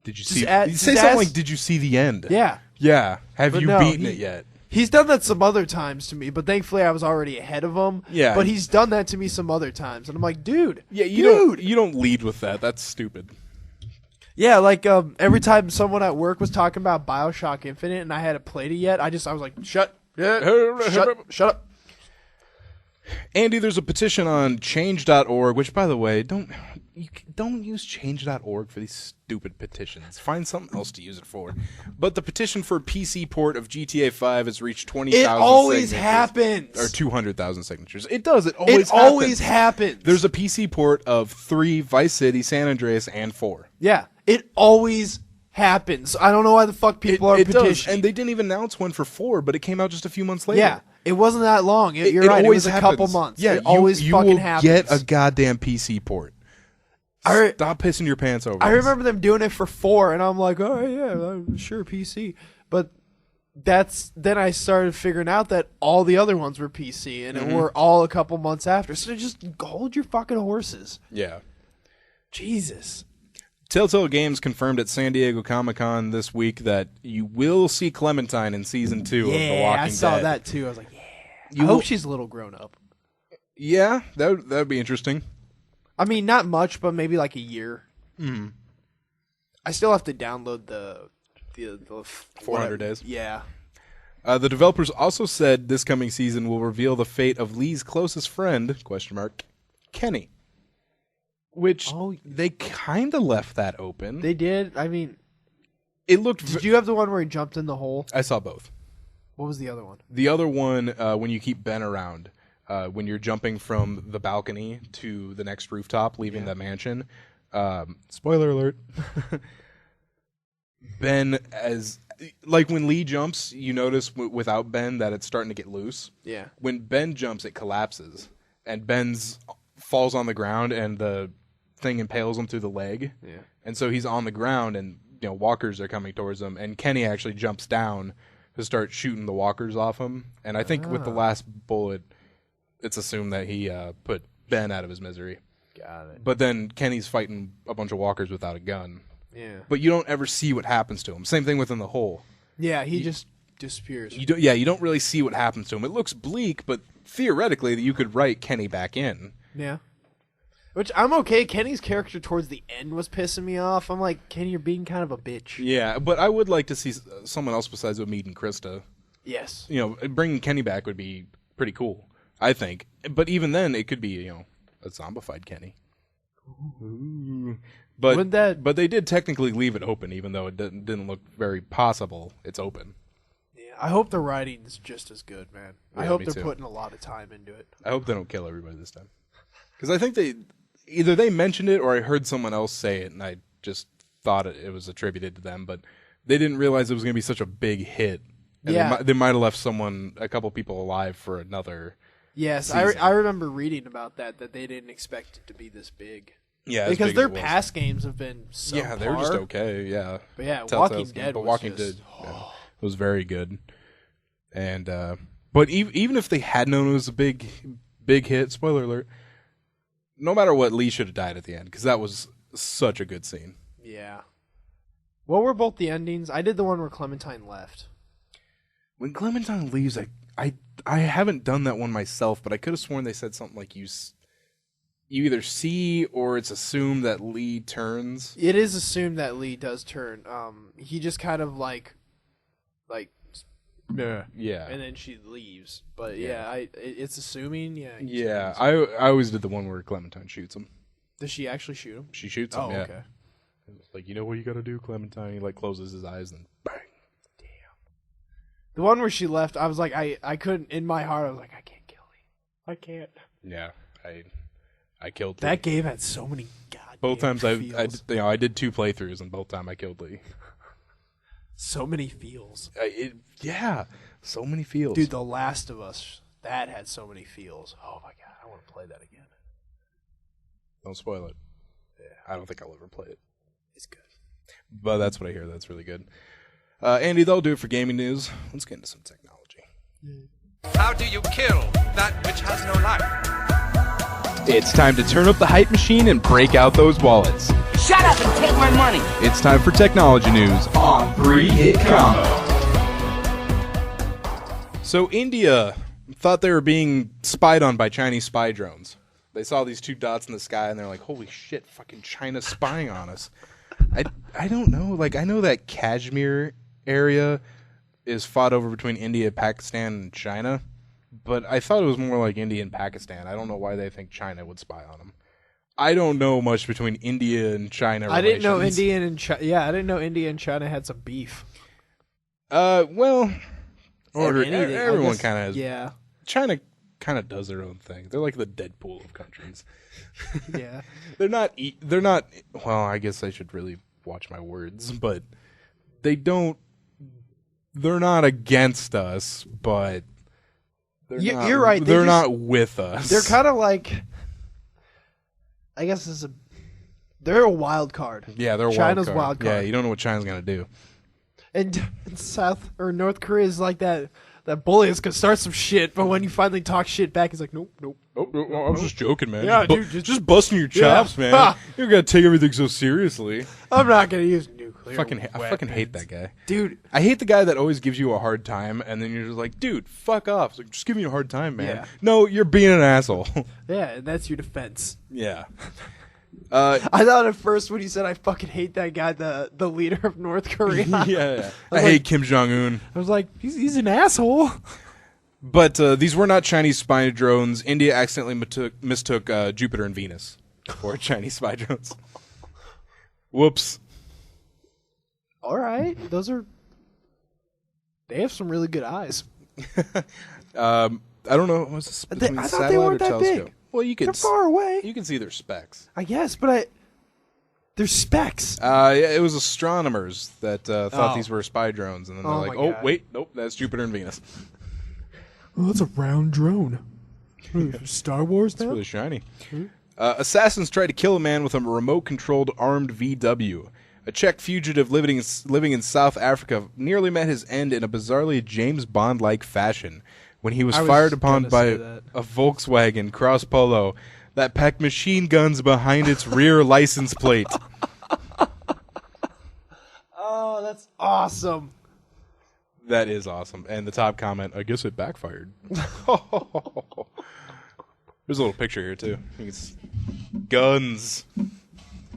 Did you see? Say something like, "Did you see the end?" Yeah. Yeah. Have But you no, beaten it yet? He's done that some other times to me, but thankfully I was already ahead of him. Yeah. But he's done that to me some other times, and I'm like, dude. Yeah, you don't lead with that. That's stupid. Yeah, like every time someone at work was talking about BioShock Infinite and I hadn't played it yet, I was like, shut up. Andy, there's a petition on change.org, which, by the way, don't use change.org for these stupid petitions. Find something else to use it for. But the petition for PC port of GTA 5 has reached 20,000 signatures. It always happens. Or 200,000 signatures. It does. It always happens. There's a PC port of 3, Vice City, San Andreas, and 4. Yeah, it always happens. I don't know why the fuck people are petitioning. Does. And they didn't even announce one for 4, but it came out just a few months later. Yeah. It wasn't that long. You're right. It was a couple months. Yeah, it always fucking happens. You will get a goddamn PC port. Stop pissing your pants over. I remember them doing it for 4, and I'm like, oh yeah, sure, PC. But then I started figuring out that all the other ones were PC, and it were all a couple months after. So just hold your fucking horses. Yeah. Jesus. Telltale Games confirmed at San Diego Comic-Con this week that you will see Clementine in Season 2 of The Walking Dead. I saw that too. I was like, yeah. I hope she's a little grown up. Yeah, that would be interesting. I mean, not much, but maybe like a year. I still have to download the 400 days. Yeah. The developers also said this coming season will reveal the fate of Lee's closest friend, Kenny. Which they kind of left that open. They did. I mean, it looked. Did you have the one where he jumped in the hole? I saw both. What was the other one? The other one, when you keep Ben around, when you're jumping from the balcony to the next rooftop, leaving the mansion. Spoiler alert. Ben, like when Lee jumps, you notice without Ben that it's starting to get loose. Yeah. When Ben jumps, it collapses, and Ben's falls on the ground, and the thing impales him through the leg. Yeah. And so he's on the ground, and walkers are coming towards him, and Kenny actually jumps down to start shooting the walkers off him. And I think with the last bullet, it's assumed that he put Ben out of his misery. Got it. But then Kenny's fighting a bunch of walkers without a gun. Yeah. But you don't ever see what happens to him. Same thing within the hole. Yeah, he just disappears. You don't really see what happens to him. It looks bleak, but theoretically you could write Kenny back in. Yeah. Which I'm okay. Kenny's character towards the end was pissing me off. I'm like, Kenny, you're being kind of a bitch. Yeah, but I would like to see someone else besides Omid and Krista. Yes. Bringing Kenny back would be pretty cool, I think. But even then, it could be, a zombified Kenny. Ooh. But they did technically leave it open, even though it didn't look very possible. It's open. Yeah, I hope the writing's just as good, man. Yeah, I hope me they're too. putting a lot of time into it. I hope they don't kill everybody this time. Because I think either they mentioned it or I heard someone else say it, and I just thought it was attributed to them. But they didn't realize it was going to be such a big hit. And Yeah. they might have left a couple people alive for another. Yes, season. I remember reading about that they didn't expect it to be this big. Yeah, as Because big as their it was. past games have been so Yeah, they were just okay. Yeah, But yeah, Telltale's Walking game, Dead but was Walking just... Dead was very good. And but even if they had known it was a big hit, spoiler alert, no matter what, Lee should have died at the end because that was such a good scene. Yeah. What were both the endings? I did the one where Clementine left. When Clementine leaves, I haven't done that one myself, but I could have sworn they said something like you either see or it's assumed that Lee turns. It is assumed that Lee does turn. He just kind of like, yeah, and then she leaves. But yeah, it's assuming. Yeah. Yeah. I always did the one where Clementine shoots him. Does she actually shoot him? She shoots him. Oh, yeah. okay. Like, you know what you got to do, Clementine? He like closes his eyes and bang. The one where she left, I was like, I couldn't. In my heart, I was like, I can't kill Lee. I can't. Yeah, I killed Lee. That game had so many goddamn Both times feels. I did 2 playthroughs, and both times I killed Lee. So many feels. So many feels. Dude, The Last of Us, that had so many feels. Oh my god, I want to play that again. Don't spoil it. Yeah, I don't think I'll ever play it. It's good. But that's what I hear. That's really good. Andy, that'll do it for gaming news. Let's get into some technology. How do you kill that which has no life? It's time to turn up the hype machine and break out those wallets. Shut up and take my money. It's time for technology news on 3-Hit Combo. So India thought they were being spied on by Chinese spy drones. They saw these 2 dots in the sky, and they're like, holy shit, fucking China's spying on us. I don't know. Like, I know that Kashmir area is fought over between India, Pakistan, and China, but I thought it was more like India and Pakistan. I don't know why they think China would spy on them. I don't know much between India and China relations. I didn't know India and China. Yeah, I didn't know India and China had some beef. Well, Anything, I everyone guess. kind of has. Yeah, China kind of does their own thing. They're like the Deadpool of countries. yeah. They're not. Well, I guess I should really watch my words, but they don't. They're not against us, but You're right. They're not with us. They're kind of like. I guess they're a wild card. Yeah, they're China's wild wild card. Yeah, you don't know what China's gonna do. And South or North Korea is like that bully is gonna start some shit, but when you finally talk shit back, he's like, nope. Oh, I was just joking, man. Yeah, just, dude, just busting your chops, man. Ha! You're gonna take everything so seriously. I'm not gonna use nuclear. I fucking hate that guy, dude. I hate the guy that always gives you a hard time, and then you're just like, dude, fuck off. It's like, just give me a hard time, man. Yeah. No, you're being an asshole. Yeah, and that's your defense. Yeah. I thought at first when you said I fucking hate that guy, the leader of North Korea. Yeah. I like- hate Kim Jong Un. I was like, he's an asshole. But these were not Chinese spy drones. India accidentally mistook Jupiter and Venus for Chinese spy drones. Whoops. All right, they have some really good eyes. I don't know. Was this between I thought they satellite or weren't that telescope? big. Well, you They're can far away. you can see their specs. I guess, but they're specs. Yeah, it was astronomers that thought Oh. these were spy drones, and then they're Oh like, my "Oh, God. wait, nope, that's Jupiter and Venus." Oh, that's a round drone. Star Wars It's really shiny. Assassins tried to kill a man with a remote-controlled armed VW. A Czech fugitive living in South Africa nearly met his end in a bizarrely James Bond-like fashion when he was I was fired upon gonna by say that. a Volkswagen Cross Polo that packed machine guns behind its rear license plate. Oh, that's awesome. That is awesome. And the top comment, I guess it backfired. There's a little picture here, too. I think it's guns.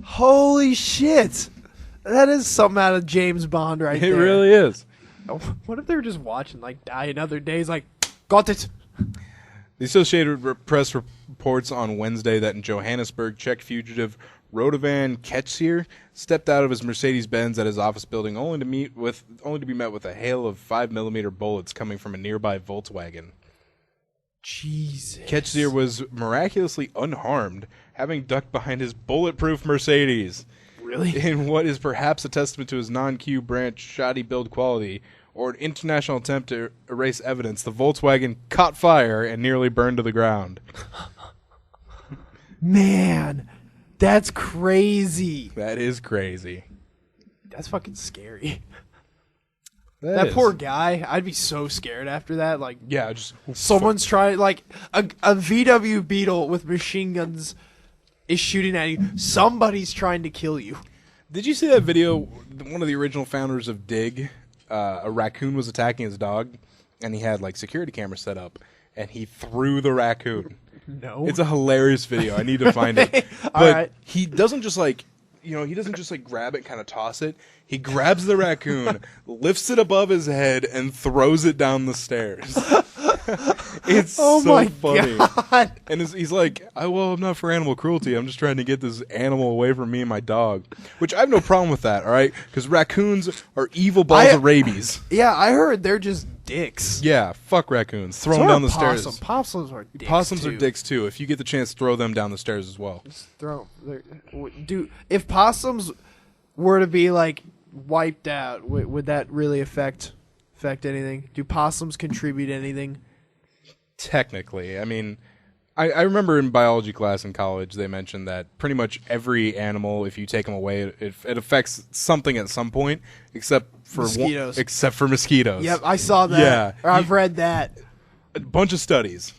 Holy shit. That is something out of James Bond right It there. really is. What if they were just watching, like, Die Another Day? He's like, got it. The Associated Press reports on Wednesday that in Johannesburg, Czech fugitive Radovan Ketchier stepped out of his Mercedes-Benz at his office building only to be met with a hail of 5mm bullets coming from a nearby Volkswagen. Jesus. Ketchier was miraculously unharmed, having ducked behind his bulletproof Mercedes. Really? In what is perhaps a testament to his non-Q branch shoddy build quality or an international attempt to erase evidence, the Volkswagen caught fire and nearly burned to the ground. Man, that's crazy. That is crazy. That's fucking scary. That That poor guy, I'd be so scared after that. Like, Yeah, just someone's trying, like, a VW Beetle with machine guns is shooting at you. Somebody's trying to kill you. Did you see that video? One of the original founders of Dig, a raccoon was attacking his dog, and he had like security cameras set up, and he threw the raccoon. No. It's a hilarious video. I need to find it. But right. he doesn't just like, he doesn't just like grab it and kind of toss it. He grabs the raccoon, lifts it above his head, and throws it down the stairs. It's Oh so my funny. God. And he's like, I'm not for animal cruelty. I'm just trying to get this animal away from me and my dog. Which I have no problem with that, all right? Because raccoons are evil balls of rabies. Yeah, I heard they're just dicks. Yeah, fuck raccoons. Throw So them are down the stairs. Possums are dicks. Possums too. are dicks too. If you get the chance, throw them down the stairs as well. Just throw 'em. If possums were to be like wiped out, would that really affect anything? Do possums contribute anything? Technically, I mean, I remember in biology class in college they mentioned that pretty much every animal, if you take them away, it affects something at some point, except for Mosquitoes. except for mosquitoes. Yep, I saw that. Yeah. Or I've read that. A bunch of studies,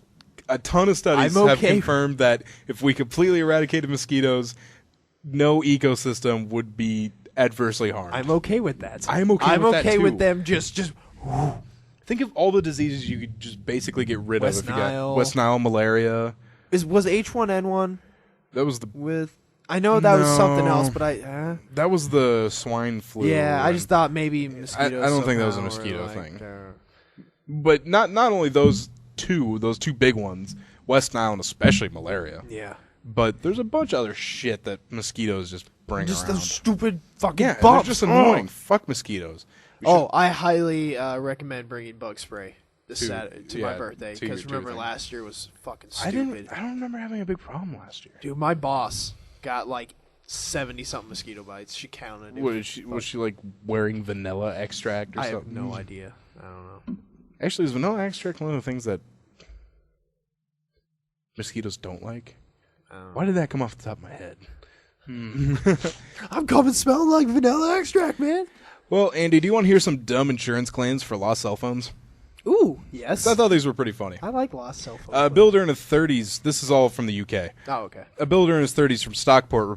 a ton of studies I'm have okay. confirmed that if we completely eradicated mosquitoes, no ecosystem would be adversely harmed. I'm okay with that. I'm okay with that, with too. them just Think of all the diseases you could just basically get rid West of. If you Nile. got West Nile, malaria. was H1N1 That was the with. I know that was something No. else, but that was the swine flu. yeah, I and- just thought maybe mosquitoes. I don't think that was a somehow mosquito were like, thing. But not only those two big ones, West Nile and especially malaria. yeah, But there's a bunch of other shit that mosquitoes just bring just around. those stupid fucking Yeah, they're bugs. just annoying. Fuck mosquitoes. We Oh, I highly recommend bringing bug spray this To- Saturday to yeah, my birthday to your- because to your remember thing. last year was fucking I stupid. don't remember having a big problem last year. Dude, my boss got like 70 something mosquito bites. She counted. It Was she like wearing vanilla extract or I have something? no idea. I don't know. Actually, is vanilla extract one of the things that mosquitoes don't like? Why did that come off the top of my head? I'm coming smelling like vanilla extract, man. Well, Andy, do you want to hear some dumb insurance claims for lost cell phones? Ooh, yes. I thought these were pretty funny. I like lost cell phone. A builder in his 30s, this is all from the UK. Oh, okay. A builder in his 30s from Stockport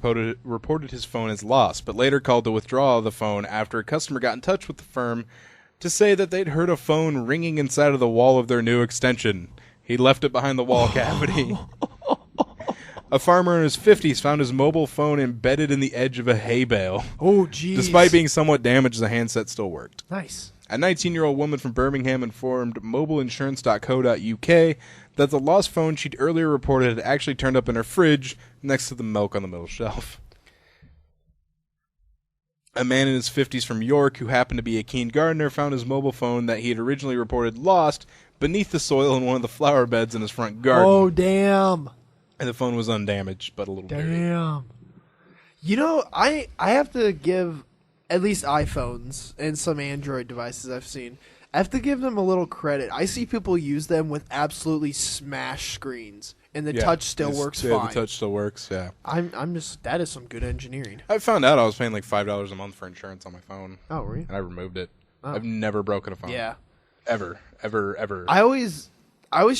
reported his phone as lost, but later called to withdraw the phone after a customer got in touch with the firm to say that they'd heard a phone ringing inside of the wall of their new extension. He left it behind the wall cavity. A farmer in his 50s found his mobile phone embedded in the edge of a hay bale. Oh, jeez. Despite being somewhat damaged, the handset still worked. nice. A 19-year-old woman from Birmingham informed mobileinsurance.co.uk that the lost phone she'd earlier reported had actually turned up in her fridge next to the milk on the middle shelf. A man in his 50s from York who happened to be a keen gardener found his mobile phone that he had originally reported lost beneath the soil in one of the flower beds in his front garden. Oh, damn. And the phone was undamaged, but a little dirty. Damn. You know, I have to give at least iPhones and some Android devices I've seen. I have to give them a little credit. I see people use them with absolutely smashed screens, and the touch still works fine. The touch still works, yeah. I'm just that is some good engineering. I found out I was paying like $5 a month for insurance on my phone. Oh, were you? And I removed it. Oh. I've never broken a phone. Yeah. Ever. I always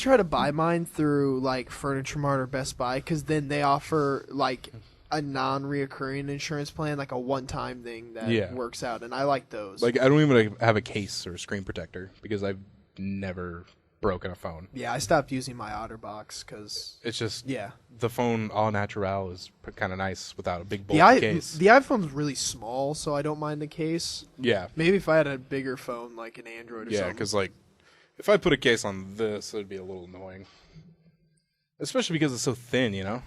try to buy mine through like Furniture Mart or Best Buy because then they offer like a non-reoccurring insurance plan, like a one-time thing that works out, and I like those. Like, I don't even have a case or a screen protector because I've never broken a phone. Yeah, I stopped using my OtterBox because It's just yeah, the phone au natural is kind of nice without a big bulky case. the iPhone's really small, so I don't mind the case. Yeah. Maybe if I had a bigger phone, like an Android or Yeah, something. because like if I put a case on this, it would be a little annoying. Especially because it's so thin, you know?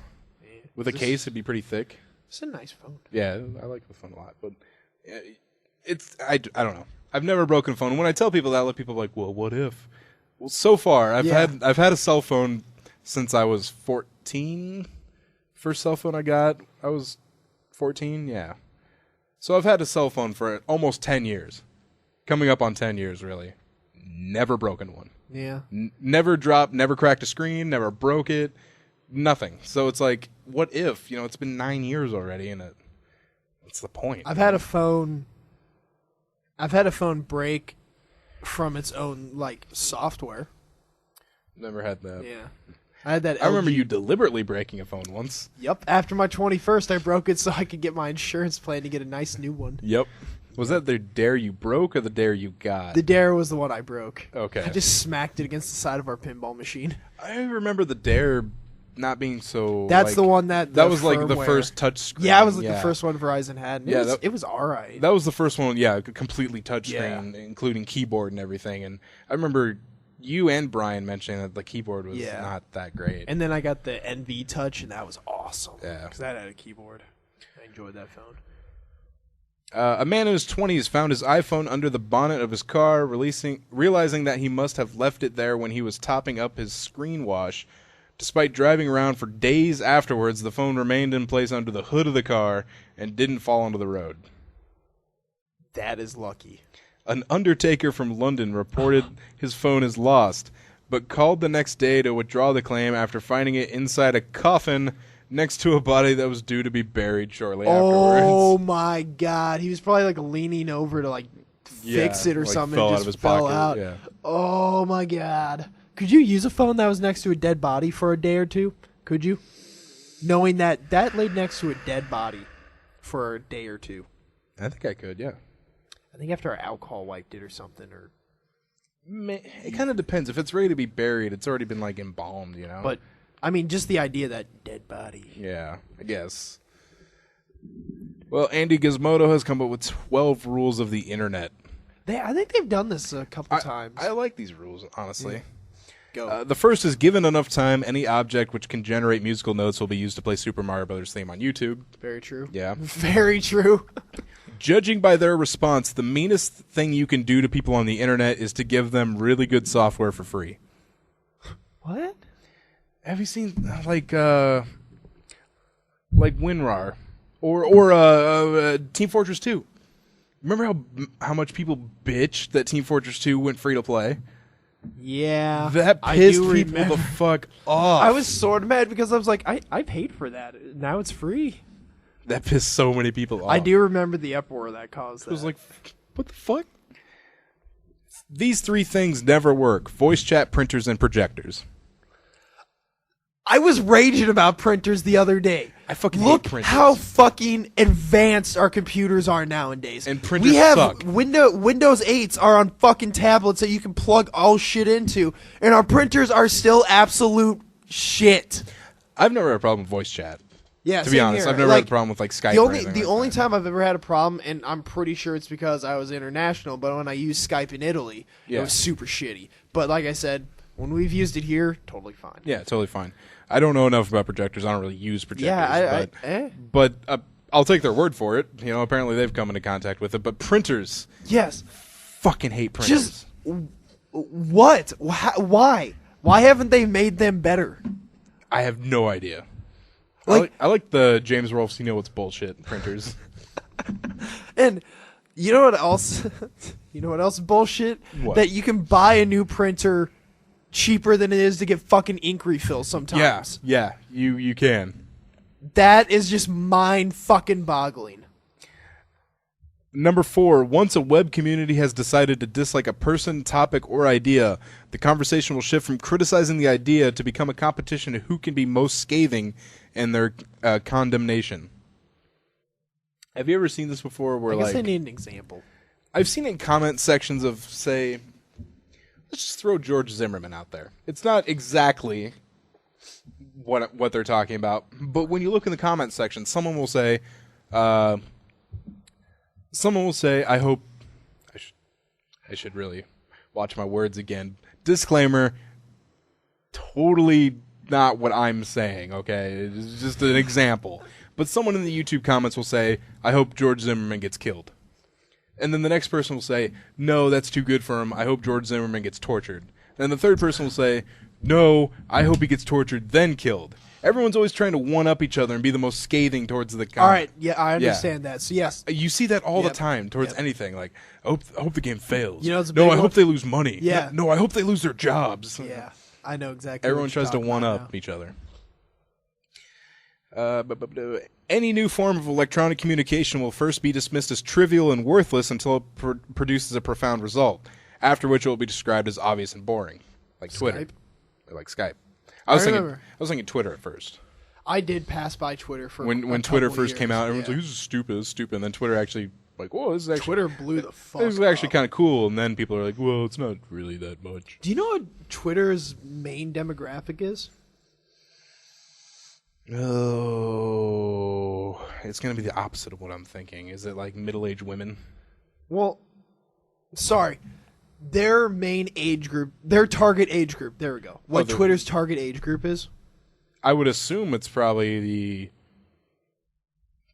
With a case, it'd be pretty thick. It's a nice phone. Yeah, I like the phone a lot, but I don't know. I've never broken a phone. When I tell people that, people are like, well, what if? Well, so far, I've had a cell phone since I was 14. First cell phone I got, I was 14, yeah. So I've had a cell phone for almost 10 years. Coming up on 10 years, really. Never broken one. Yeah. Never dropped, never cracked a screen, never broke it, nothing. So it's like, what if? It's been 9 years already, and what's the point? I've had a phone break from its own software. Never had that. Yeah. I had that. I remember you deliberately breaking a phone once. Yep. After my 21st, I broke it so I could get my insurance plan to get a nice new one. Yep. Was that the dare you broke or the dare you got? The dare was the one I broke. Okay. I just smacked it against the side of our pinball machine. I remember the dare not being so. That's the one that was the firmware. First touch screen. Yeah, it was the first one Verizon had. And it was all right. That was the first one. Yeah, completely touch screen, including keyboard and everything. And I remember you and Brian mentioning that the keyboard was not that great. And then I got the NV Touch, and that was awesome. Yeah, because that had a keyboard. I enjoyed that phone. A man in his 20s found his iPhone under the bonnet of his car, realizing that he must have left it there when he was topping up his screen wash. Despite driving around for days afterwards, the phone remained in place under the hood of the car and didn't fall onto the road. That is lucky. An undertaker from London reported his phone is lost, but called the next day to withdraw the claim after finding it inside a coffin next to a body that was due to be buried shortly afterwards. Oh my God. He was probably leaning over to fix it or something. Fell and out just of his fell pocket. out. Yeah. Oh my God. Could you use a phone that was next to a dead body for a day or two? Could you? Knowing that laid next to a dead body for a day or two. I think I could, yeah. I think after I alcohol wiped it or something. Or it kind of depends. If it's ready to be buried, it's already been embalmed, But I mean, just the idea that dead body. Yeah, I guess. Well, Andy Gizmodo has come up with 12 rules of the internet. I think they've done this a couple times. I like these rules, honestly. Yeah. Go. The first is, given enough time, any object which can generate musical notes will be used to play Super Mario Brothers theme on YouTube. Very true. Yeah. Very true. Judging by their response, the meanest thing you can do to people on the internet is to give them really good software for free. What? Have you seen WinRAR or Team Fortress 2? Remember how much people bitched that Team Fortress 2 went free to play? Yeah. That pissed people the fuck off. I was sort of mad because I was like, I paid for that. Now it's free. That pissed so many people off. I do remember the uproar that caused that. It was like, what the fuck? These three things never work: voice chat, printers, and projectors. I was raging about printers the other day. I fucking Look hate printers. how fucking advanced our computers are nowadays. And printers we have suck. Windows 8s are on fucking tablets that you can plug all shit into, and our printers are still absolute shit. I've never had a problem with voice chat. Yeah, to be honest, I've never had a problem with Skype. The only time I've ever had a problem, and I'm pretty sure it's because I was international, but when I used Skype in Italy, it was super shitty. But like I said, when we've used it here, totally fine. Yeah, totally fine. I don't know enough about projectors. I don't really use projectors. Yeah, but I'll take their word for it. Apparently they've come into contact with it. But printers, yes, fucking hate printers. Just what? Why? Why haven't they made them better? I have no idea. I like the James Rolfes, it's bullshit printers. And you know what else? You know what else is bullshit? What? That you can buy a new printer cheaper than it is to get fucking ink refills sometimes. Yeah, you can. That is just mind fucking boggling. Number 4, once a web community has decided to dislike a person, topic, or idea, the conversation will shift from criticizing the idea to become a competition of who can be most scathing in their condemnation. Have you ever seen this before? Where I guess I need an example. I've seen it in comment sections of, say, let's just throw George Zimmerman out there. It's not exactly what they're talking about, but when you look in the comment section, someone will say, I hope I should really watch my words again. Disclaimer, totally not what I'm saying, okay? It's just an example. But someone in the YouTube comments will say, I hope George Zimmerman gets killed. And then the next person will say, no, that's too good for him. I hope George Zimmerman gets tortured. And the third person will say, no, I hope he gets tortured, then killed. Everyone's always trying to one-up each other and be the most scathing towards the comment. All right, yeah, I understand that. So, yes. You see that all the time towards anything. Like, I hope the game fails. You know, it's a no, big I one. hope they lose money. Yeah. No, I hope they lose their jobs. Yeah, I know exactly Everyone what you're tries to talking about one-up each other. Any new form of electronic communication will first be dismissed as trivial and worthless until it produces a profound result, after which it will be described as obvious and boring, like Twitter, or like Skype. I was thinking Twitter at first. I did pass by Twitter for when Twitter first years. came out. Everyone's like, "This is stupid," And then Twitter actually like, "Whoa, this is actually Twitter blew the fuck. This is actually kind of cool." And then people are like, "Well, it's not really that much." Do you know what Twitter's main demographic is? Oh, it's gonna be the opposite of what I'm thinking. Is it like middle-aged women? Well, sorry. Their main age group, their target age group. There we go. What Twitter's target age group is? I would assume it's probably the.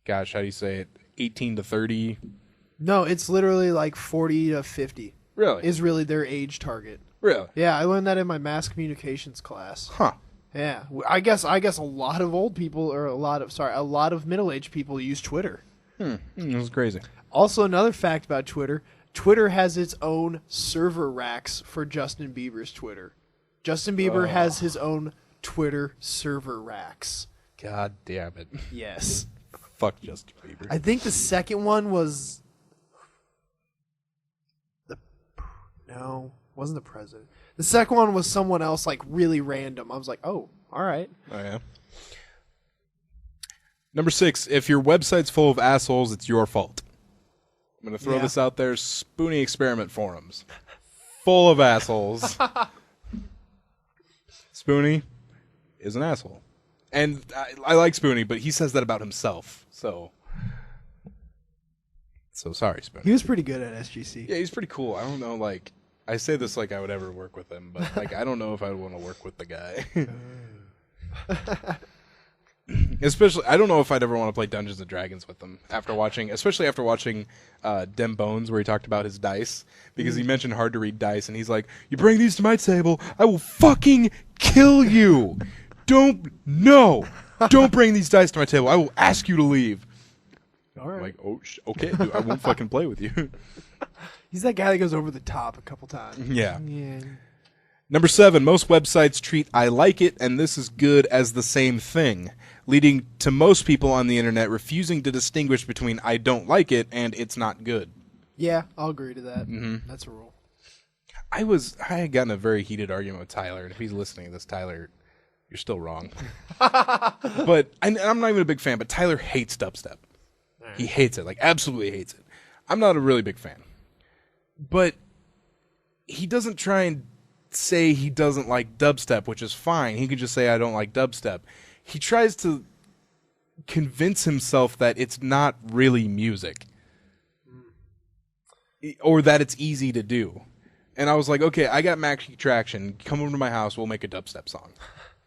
Gosh, how do you say it? 18 to 30. No, it's literally like 40 to 50. Really? Is really their age target. Really? Yeah, I learned that in my mass communications class. Huh. Yeah, I guess a lot of old people, or a lot of middle-aged people use Twitter. This is crazy. Also, another fact about Twitter: Twitter has its own server racks for Justin Bieber's Twitter. Justin Bieber has his own Twitter server racks. God damn it. Yes. Fuck Justin Bieber. I think the second one was wasn't the president. The second one was someone else, like really random. I was like, oh, all right. Oh, yeah. Number 6, if your website's full of assholes, it's your fault. I'm going to throw this out there. Spoonie Experiment Forums. Full of assholes. Spoonie is an asshole. And I like Spoonie, but he says that about himself. So sorry, Spoonie. He was pretty good at SGC. Yeah, he's pretty cool. I don't know, like, I say this like I would ever work with him, but like I don't know if I would want to work with the guy. Especially, I don't know if I'd ever want to play Dungeons and Dragons with him especially after watching Dem Bones, where he talked about his dice, because he mentioned hard to read dice, and he's like, "You bring these to my table, I will fucking kill you. Don't bring these dice to my table. I will ask you to leave." All right. I'm like, oh, okay, dude, I won't fucking play with you. He's that guy that goes over the top a couple times. Yeah. Yeah. Number 7, most websites treat I like it and this is good as the same thing, leading to most people on the internet refusing to distinguish between I don't like it and it's not good. Yeah, I'll agree to that. Mm-hmm. That's a rule. I had gotten a very heated argument with Tyler, and if he's listening to this, Tyler, you're still wrong. But I'm not even a big fan, but Tyler hates dubstep. Right. He hates it, like absolutely hates it. I'm not a really big fan. But he doesn't try and say he doesn't like dubstep, which is fine. He could just say, I don't like dubstep. He tries to convince himself that it's not really music. Or that it's easy to do. And I was like, okay, I got Maxi Traction. Come over to my house, we'll make a dubstep song.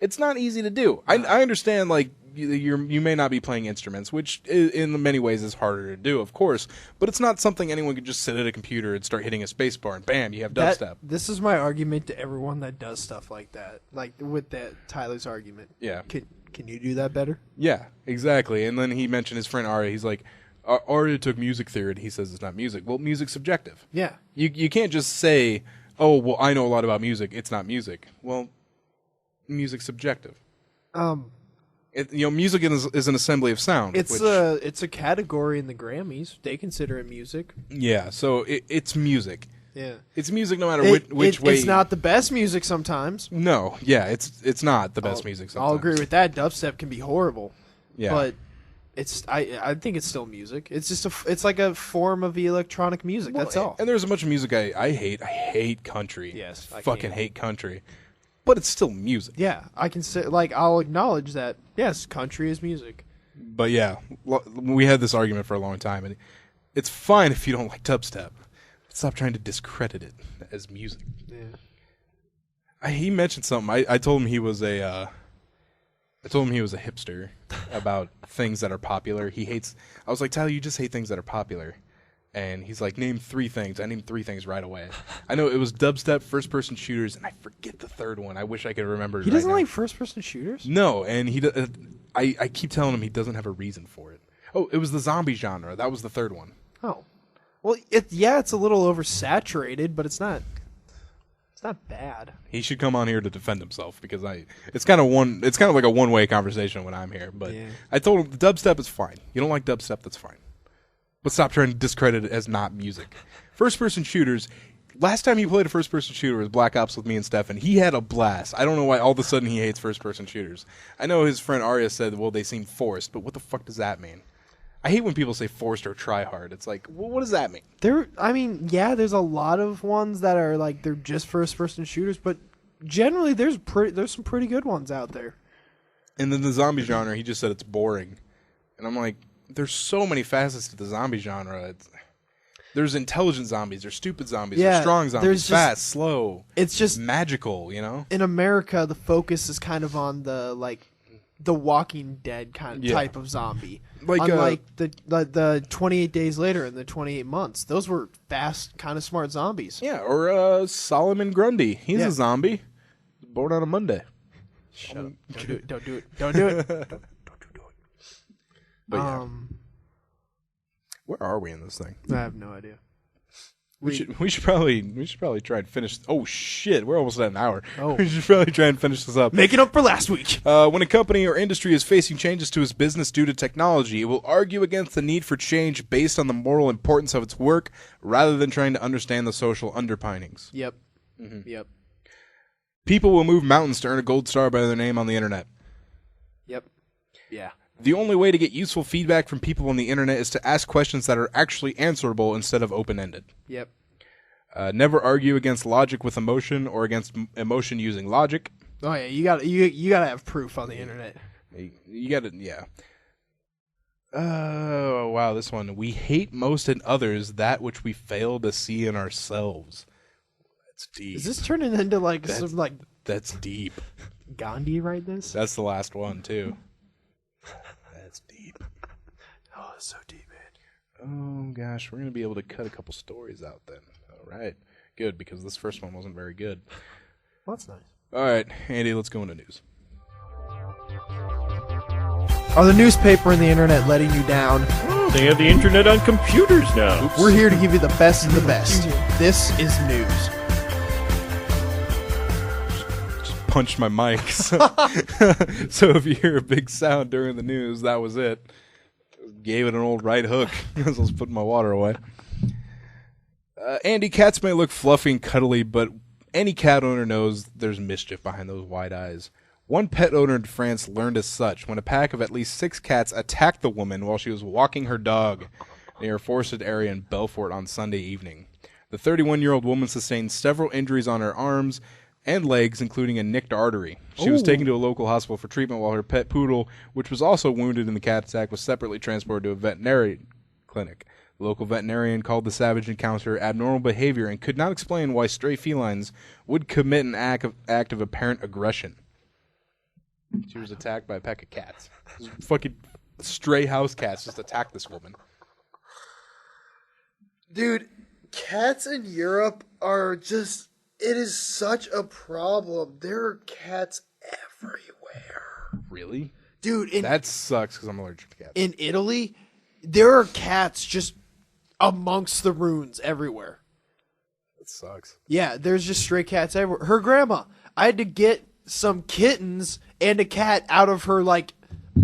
It's not easy to do. I understand, like, you may not be playing instruments, which in many ways is harder to do, of course, but it's not something anyone could just sit at a computer and start hitting a spacebar and bam, you have dubstep. This is my argument to everyone that does stuff like that, like with that Tyler's argument. Yeah. Can you do that better? Yeah, exactly. And then he mentioned his friend Arya. He's like, Arya took music theory, and he says it's not music. Well, music's subjective. Yeah. You can't just say, oh, well, I know a lot about music. It's not music. Well, music's subjective. Music is an assembly of sound. It's a category in the Grammys. They consider it music. Yeah, so it's music. Yeah, it's music no matter which way. It's not the best music sometimes. No, yeah, it's not the best music sometimes. I'll agree with that. Dubstep can be horrible. Yeah, but I think it's still music. It's just it's like a form of electronic music. That's all. And there's a bunch of music I hate. I hate country. Yes, I fucking hate country. But it's still music. Yeah, I can say, like, I'll acknowledge that, yes, country is music. But yeah, we had this argument for a long time, and it's fine if you don't like dubstep. Stop trying to discredit it as music. Yeah. He mentioned something. I told him he was a hipster. about things that are popular. I was like, Tyler, you just hate things that are popular. And he's like, name 3 things. I named 3 things right away. I know it was dubstep, first-person shooters, and I forget the third one. I wish I could remember it. He doesn't like first-person shooters? No, and I keep telling him he doesn't have a reason for it. Oh, it was the zombie genre. That was the third one. Oh. Well, it's a little oversaturated, but it's not bad. He should come on here to defend himself because it's kind of like a one-way conversation when I'm here. But yeah. I told him dubstep is fine. You don't like dubstep, that's fine. But stop trying to discredit it as not music. First-person shooters. Last time he played a first-person shooter was Black Ops with me and Stefan. He had a blast. I don't know why all of a sudden he hates first-person shooters. I know his friend Arya said, well, they seem forced, but what the fuck does that mean? I hate when people say forced or try hard. It's like, well, what does that mean? There's a lot of ones that are like they're just first-person shooters, but generally there's some pretty good ones out there. And then the zombie genre, he just said it's boring. And I'm like, there's so many facets to the zombie genre. There's intelligent zombies, there's stupid zombies, there's strong zombies, fast, slow. It's just magical, you know? In America, the focus is kind of on the Walking Dead kind of type of zombie. Unlike the 28 Days Later and the 28 Months. Those were fast, kind of smart zombies. Yeah, or Solomon Grundy. He's a zombie. Born on a Monday. Shut up. Don't do it. Don't do it. But yeah. Where are we in this thing? I have no idea. We should probably try and finish. Oh shit, we're almost at an hour. Oh. We should probably try and finish this up. Make it up for last week. When a company or industry is facing changes to its business due to technology, it will argue against the need for change based on the moral importance of its work, rather than trying to understand the social underpinnings. Yep. Mm-hmm. Yep. People will move mountains to earn a gold star by their name on the internet. Yep. Yeah. The only way to get useful feedback from people on the internet is to ask questions that are actually answerable instead of open-ended. Yep. Never argue against logic with emotion or against emotion using logic. Oh yeah, you gotta have proof on the internet. You gotta, yeah. Oh wow, this one. We hate most in others that which we fail to see in ourselves. That's deep. Is this turning into That's deep. Gandhi write this? That's the last one too. That's deep. Oh, that's so deep, man. Oh gosh, we're gonna be able to cut a couple stories out then. All right, good, because this first one wasn't very good. Well, that's nice. All right, Andy, let's go into news. Are the newspaper and the internet letting you down? Oh, they have the internet on computers now. Oops. We're here to give you the best of the best. This is news. Just punched my mic. So if you hear a big sound during the news, that was it. Gave it an old right hook as I was putting my water away. Andy, cats may look fluffy and cuddly, but any cat owner knows there's mischief behind those wide eyes. One pet owner in France learned as such when a pack of at least 6 cats attacked the woman while she was walking her dog near a forested area in Belfort on Sunday evening. The 31-year-old woman sustained several injuries on her arms and legs, including a nicked artery. She was taken to a local hospital for treatment while her pet poodle, which was also wounded in the cat attack, was separately transported to a veterinary clinic. The local veterinarian called the savage encounter abnormal behavior and could not explain why stray felines would commit an act of apparent aggression. She was attacked by a pack of cats. Fucking stray house cats just attacked this woman. Dude, cats in Europe are just... It is such a problem. There are cats everywhere. Really? Dude, that sucks because I'm allergic to cats. In Italy, there are cats just amongst the ruins everywhere. That sucks. Yeah, there's just stray cats everywhere. Her grandma, I had to get some kittens and a cat out of her,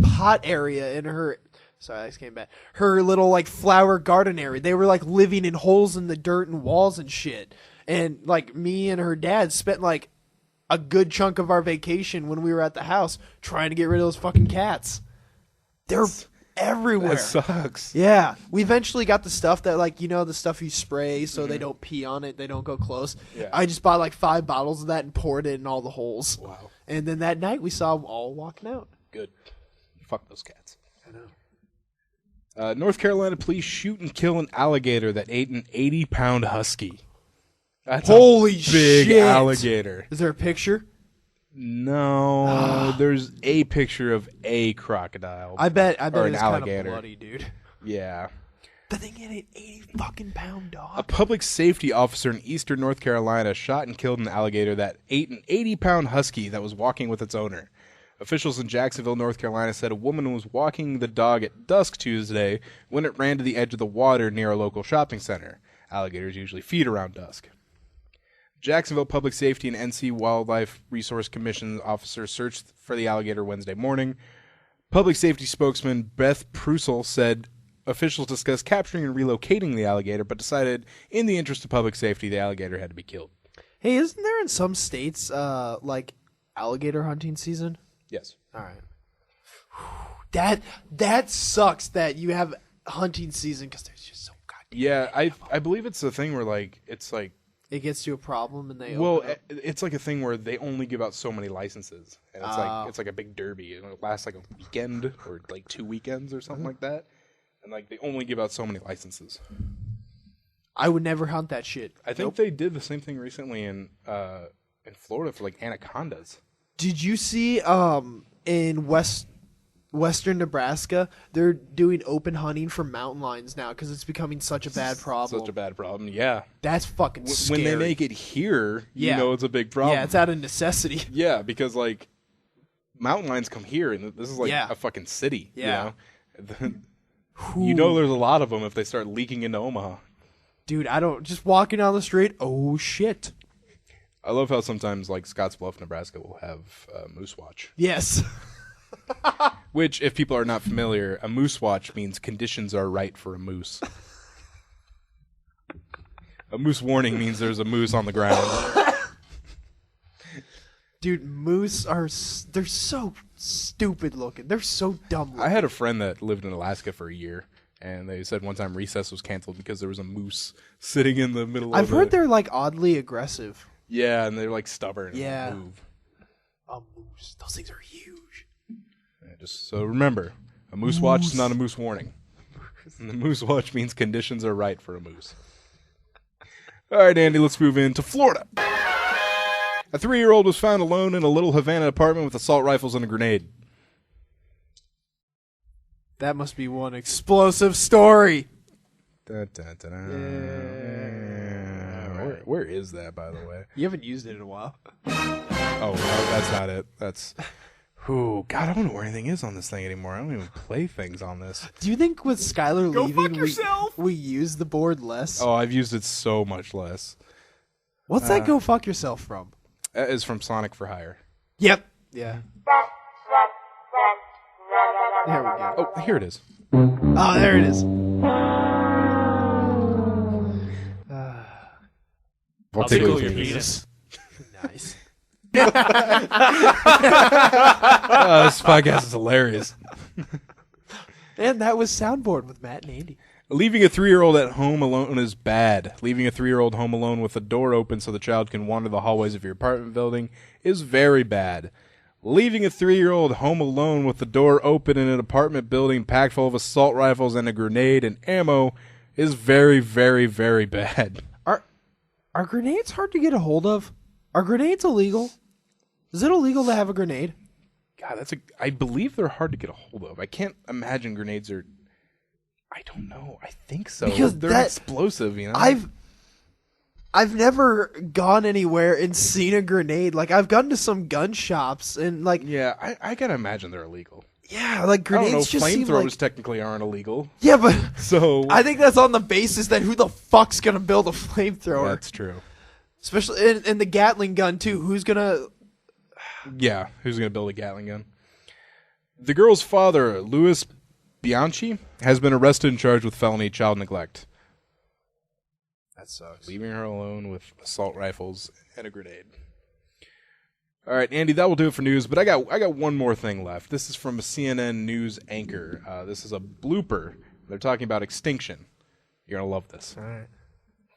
pot area in her... Sorry, this came back. Her little, flower garden area. They were, living in holes in the dirt and walls and shit. And, me and her dad spent, a good chunk of our vacation when we were at the house trying to get rid of those fucking cats. They're everywhere. That sucks. Yeah. We eventually got the stuff that, the stuff you spray so they don't pee on it, they don't go close. Yeah. I just bought, 5 bottles of that and poured it in all the holes. Wow. And then that night we saw them all walking out. Good. Fuck those cats. I know. North Carolina police shoot and kill an alligator that ate an 80-pound husky. That's Holy a big shit. alligator. Is there a picture? No, there's a picture of a crocodile. I bet or it's an kind alligator. of bloody, dude. Yeah. The thing had an 80-fucking-pound dog. A public safety officer in eastern North Carolina shot and killed an alligator that ate an 80-pound husky that was walking with its owner. Officials in Jacksonville, North Carolina said a woman was walking the dog at dusk Tuesday when it ran to the edge of the water near a local shopping center. Alligators usually feed around dusk. Jacksonville Public Safety and NC Wildlife Resource Commission officers searched for the alligator Wednesday morning. Public safety spokesman Beth Prusel said officials discussed capturing and relocating the alligator, but decided in the interest of public safety, the alligator had to be killed. Hey, isn't there in some states, like, alligator hunting season? Yes. All right. That sucks that you have hunting season because there's just so goddamn. Yeah, I believe it's a thing where, like, it's like... It gets to a problem and they Well, open up. it's like a thing where they only give out so many licenses. And it's like a big derby. It lasts like a weekend or like 2 weekends or something like that. And like they only give out so many licenses. I would never hunt that shit. I think they did the same thing recently in Florida for like anacondas. Did you see in western Nebraska they're doing open hunting for mountain lions now because it's becoming such a bad problem. Such a bad problem, yeah. That's fucking scary. When they make it here, Yeah. you know it's a big problem. Yeah, it's out of necessity. Yeah, because like mountain lions come here and this is like Yeah. a fucking city. Yeah. You know there's a lot of them if they start leaking into Omaha. Dude, just walking down the street, oh shit. I love how sometimes like Scottsbluff, Nebraska will have Moose Watch. Yes. Which, if people are not familiar, a moose watch means conditions are right for a moose. A moose warning means there's a moose on the ground. Dude, moose they're so stupid looking. They're so dumb looking. I had a friend that lived in Alaska for a year, and they said one time recess was canceled because there was a moose sitting in the middle I've of heard they're like oddly aggressive. Yeah, and they're like stubborn and Yeah. won't move. A moose. Those things are huge. Yeah, just so remember, a moose watch is not a moose warning. And the moose watch means conditions are right for a moose. All right, Andy, let's move into Florida. A 3-year-old was found alone in a little Havana apartment with assault rifles and a grenade. That must be one explosive story. Dun, dun, dun, dun. Where is that, by the way? You haven't used it in a while. Oh, no, that's not it. That's... Ooh, God, I don't know where anything is on this thing anymore. I don't even play things on this. Do you think with Skylar leaving, we use the board less? Oh, I've used it so much less. What's that go fuck yourself from? That is from Sonic for Hire. Yep. Yeah. There we go. Oh, here it is. Oh, there it is. I'll take tickle it your with you. penis. Nice. This podcast is hilarious. And that was Soundboard with Matt and Andy. Leaving a 3-year-old at home alone is bad. Leaving a 3-year-old home alone with the door open so the child can wander the hallways of your apartment building is very bad. Leaving a 3-year-old home alone with the door open in an apartment building packed full of assault rifles and a grenade and ammo is very, very, very bad. Are grenades hard to get a hold of? Are grenades illegal? Is it illegal to have a grenade? God, I believe they're hard to get a hold of. I can't imagine grenades are... I don't know. I think so. Because they're explosive, you know? I've never gone anywhere and seen a grenade. Like, I've gone to some gun shops and, like... Yeah, I gotta imagine they're illegal. Yeah, like, I don't know, grenades just seem flamethrowers like... technically aren't illegal. Yeah, but... So... I think that's on the basis that who the fuck's gonna build a flamethrower? That's true. Especially in the Gatling gun, too. Who's gonna... Yeah, who's gonna build a Gatling gun? The girl's father, Louis Bianchi, has been arrested and charged with felony child neglect. That sucks. Leaving her alone with assault rifles and a grenade. All right, Andy, that will do it for news. But I got one more thing left. This is from a CNN news anchor. This is a blooper. They're talking about extinction. You're gonna love this. All right.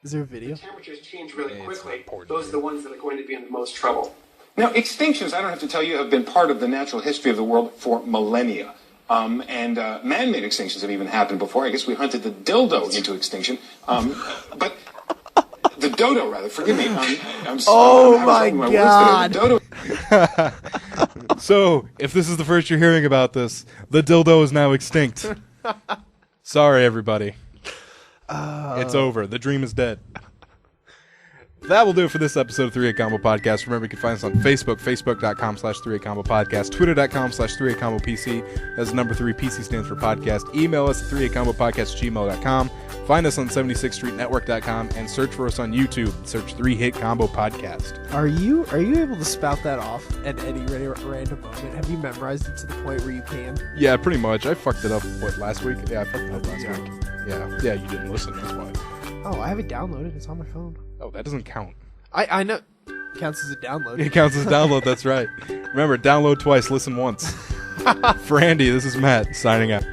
Is there a video? Temperatures change really quickly. important. Those are the ones that are going to be in the most trouble. Now, extinctions, I don't have to tell you, have been part of the natural history of the world for millennia. Man-made extinctions have even happened before. I guess we hunted the dildo into extinction. But the Dodo, rather. Forgive me. I'm Oh sorry. my God. Dodo. So, if this is the first you're hearing about this, the dildo is now extinct. Sorry, everybody. It's over. The dream is dead. That will do it for this episode of 3A Combo Podcast. Remember, you can find us on Facebook, facebook.com/3A Combo Podcast, twitter.com/3A Combo PC. That's the number 3, PC stands for podcast. Email us at 3A Combo Podcast @gmail.com. Find us on 76streetnetwork.com and search for us on YouTube. Search 3-Hit Combo Podcast. Are you able to spout that off at any random moment? Have you memorized it to the point where you can? Yeah, pretty much. I fucked it up, last week? Yeah, I fucked it up last week. Yeah, you didn't listen, that's why. Oh, I have it downloaded. It's on my phone. Oh, that doesn't count. I know. Counts as a download. It counts as a download, that's right. Remember, download twice, listen once. For Andy, this is Matt, signing out.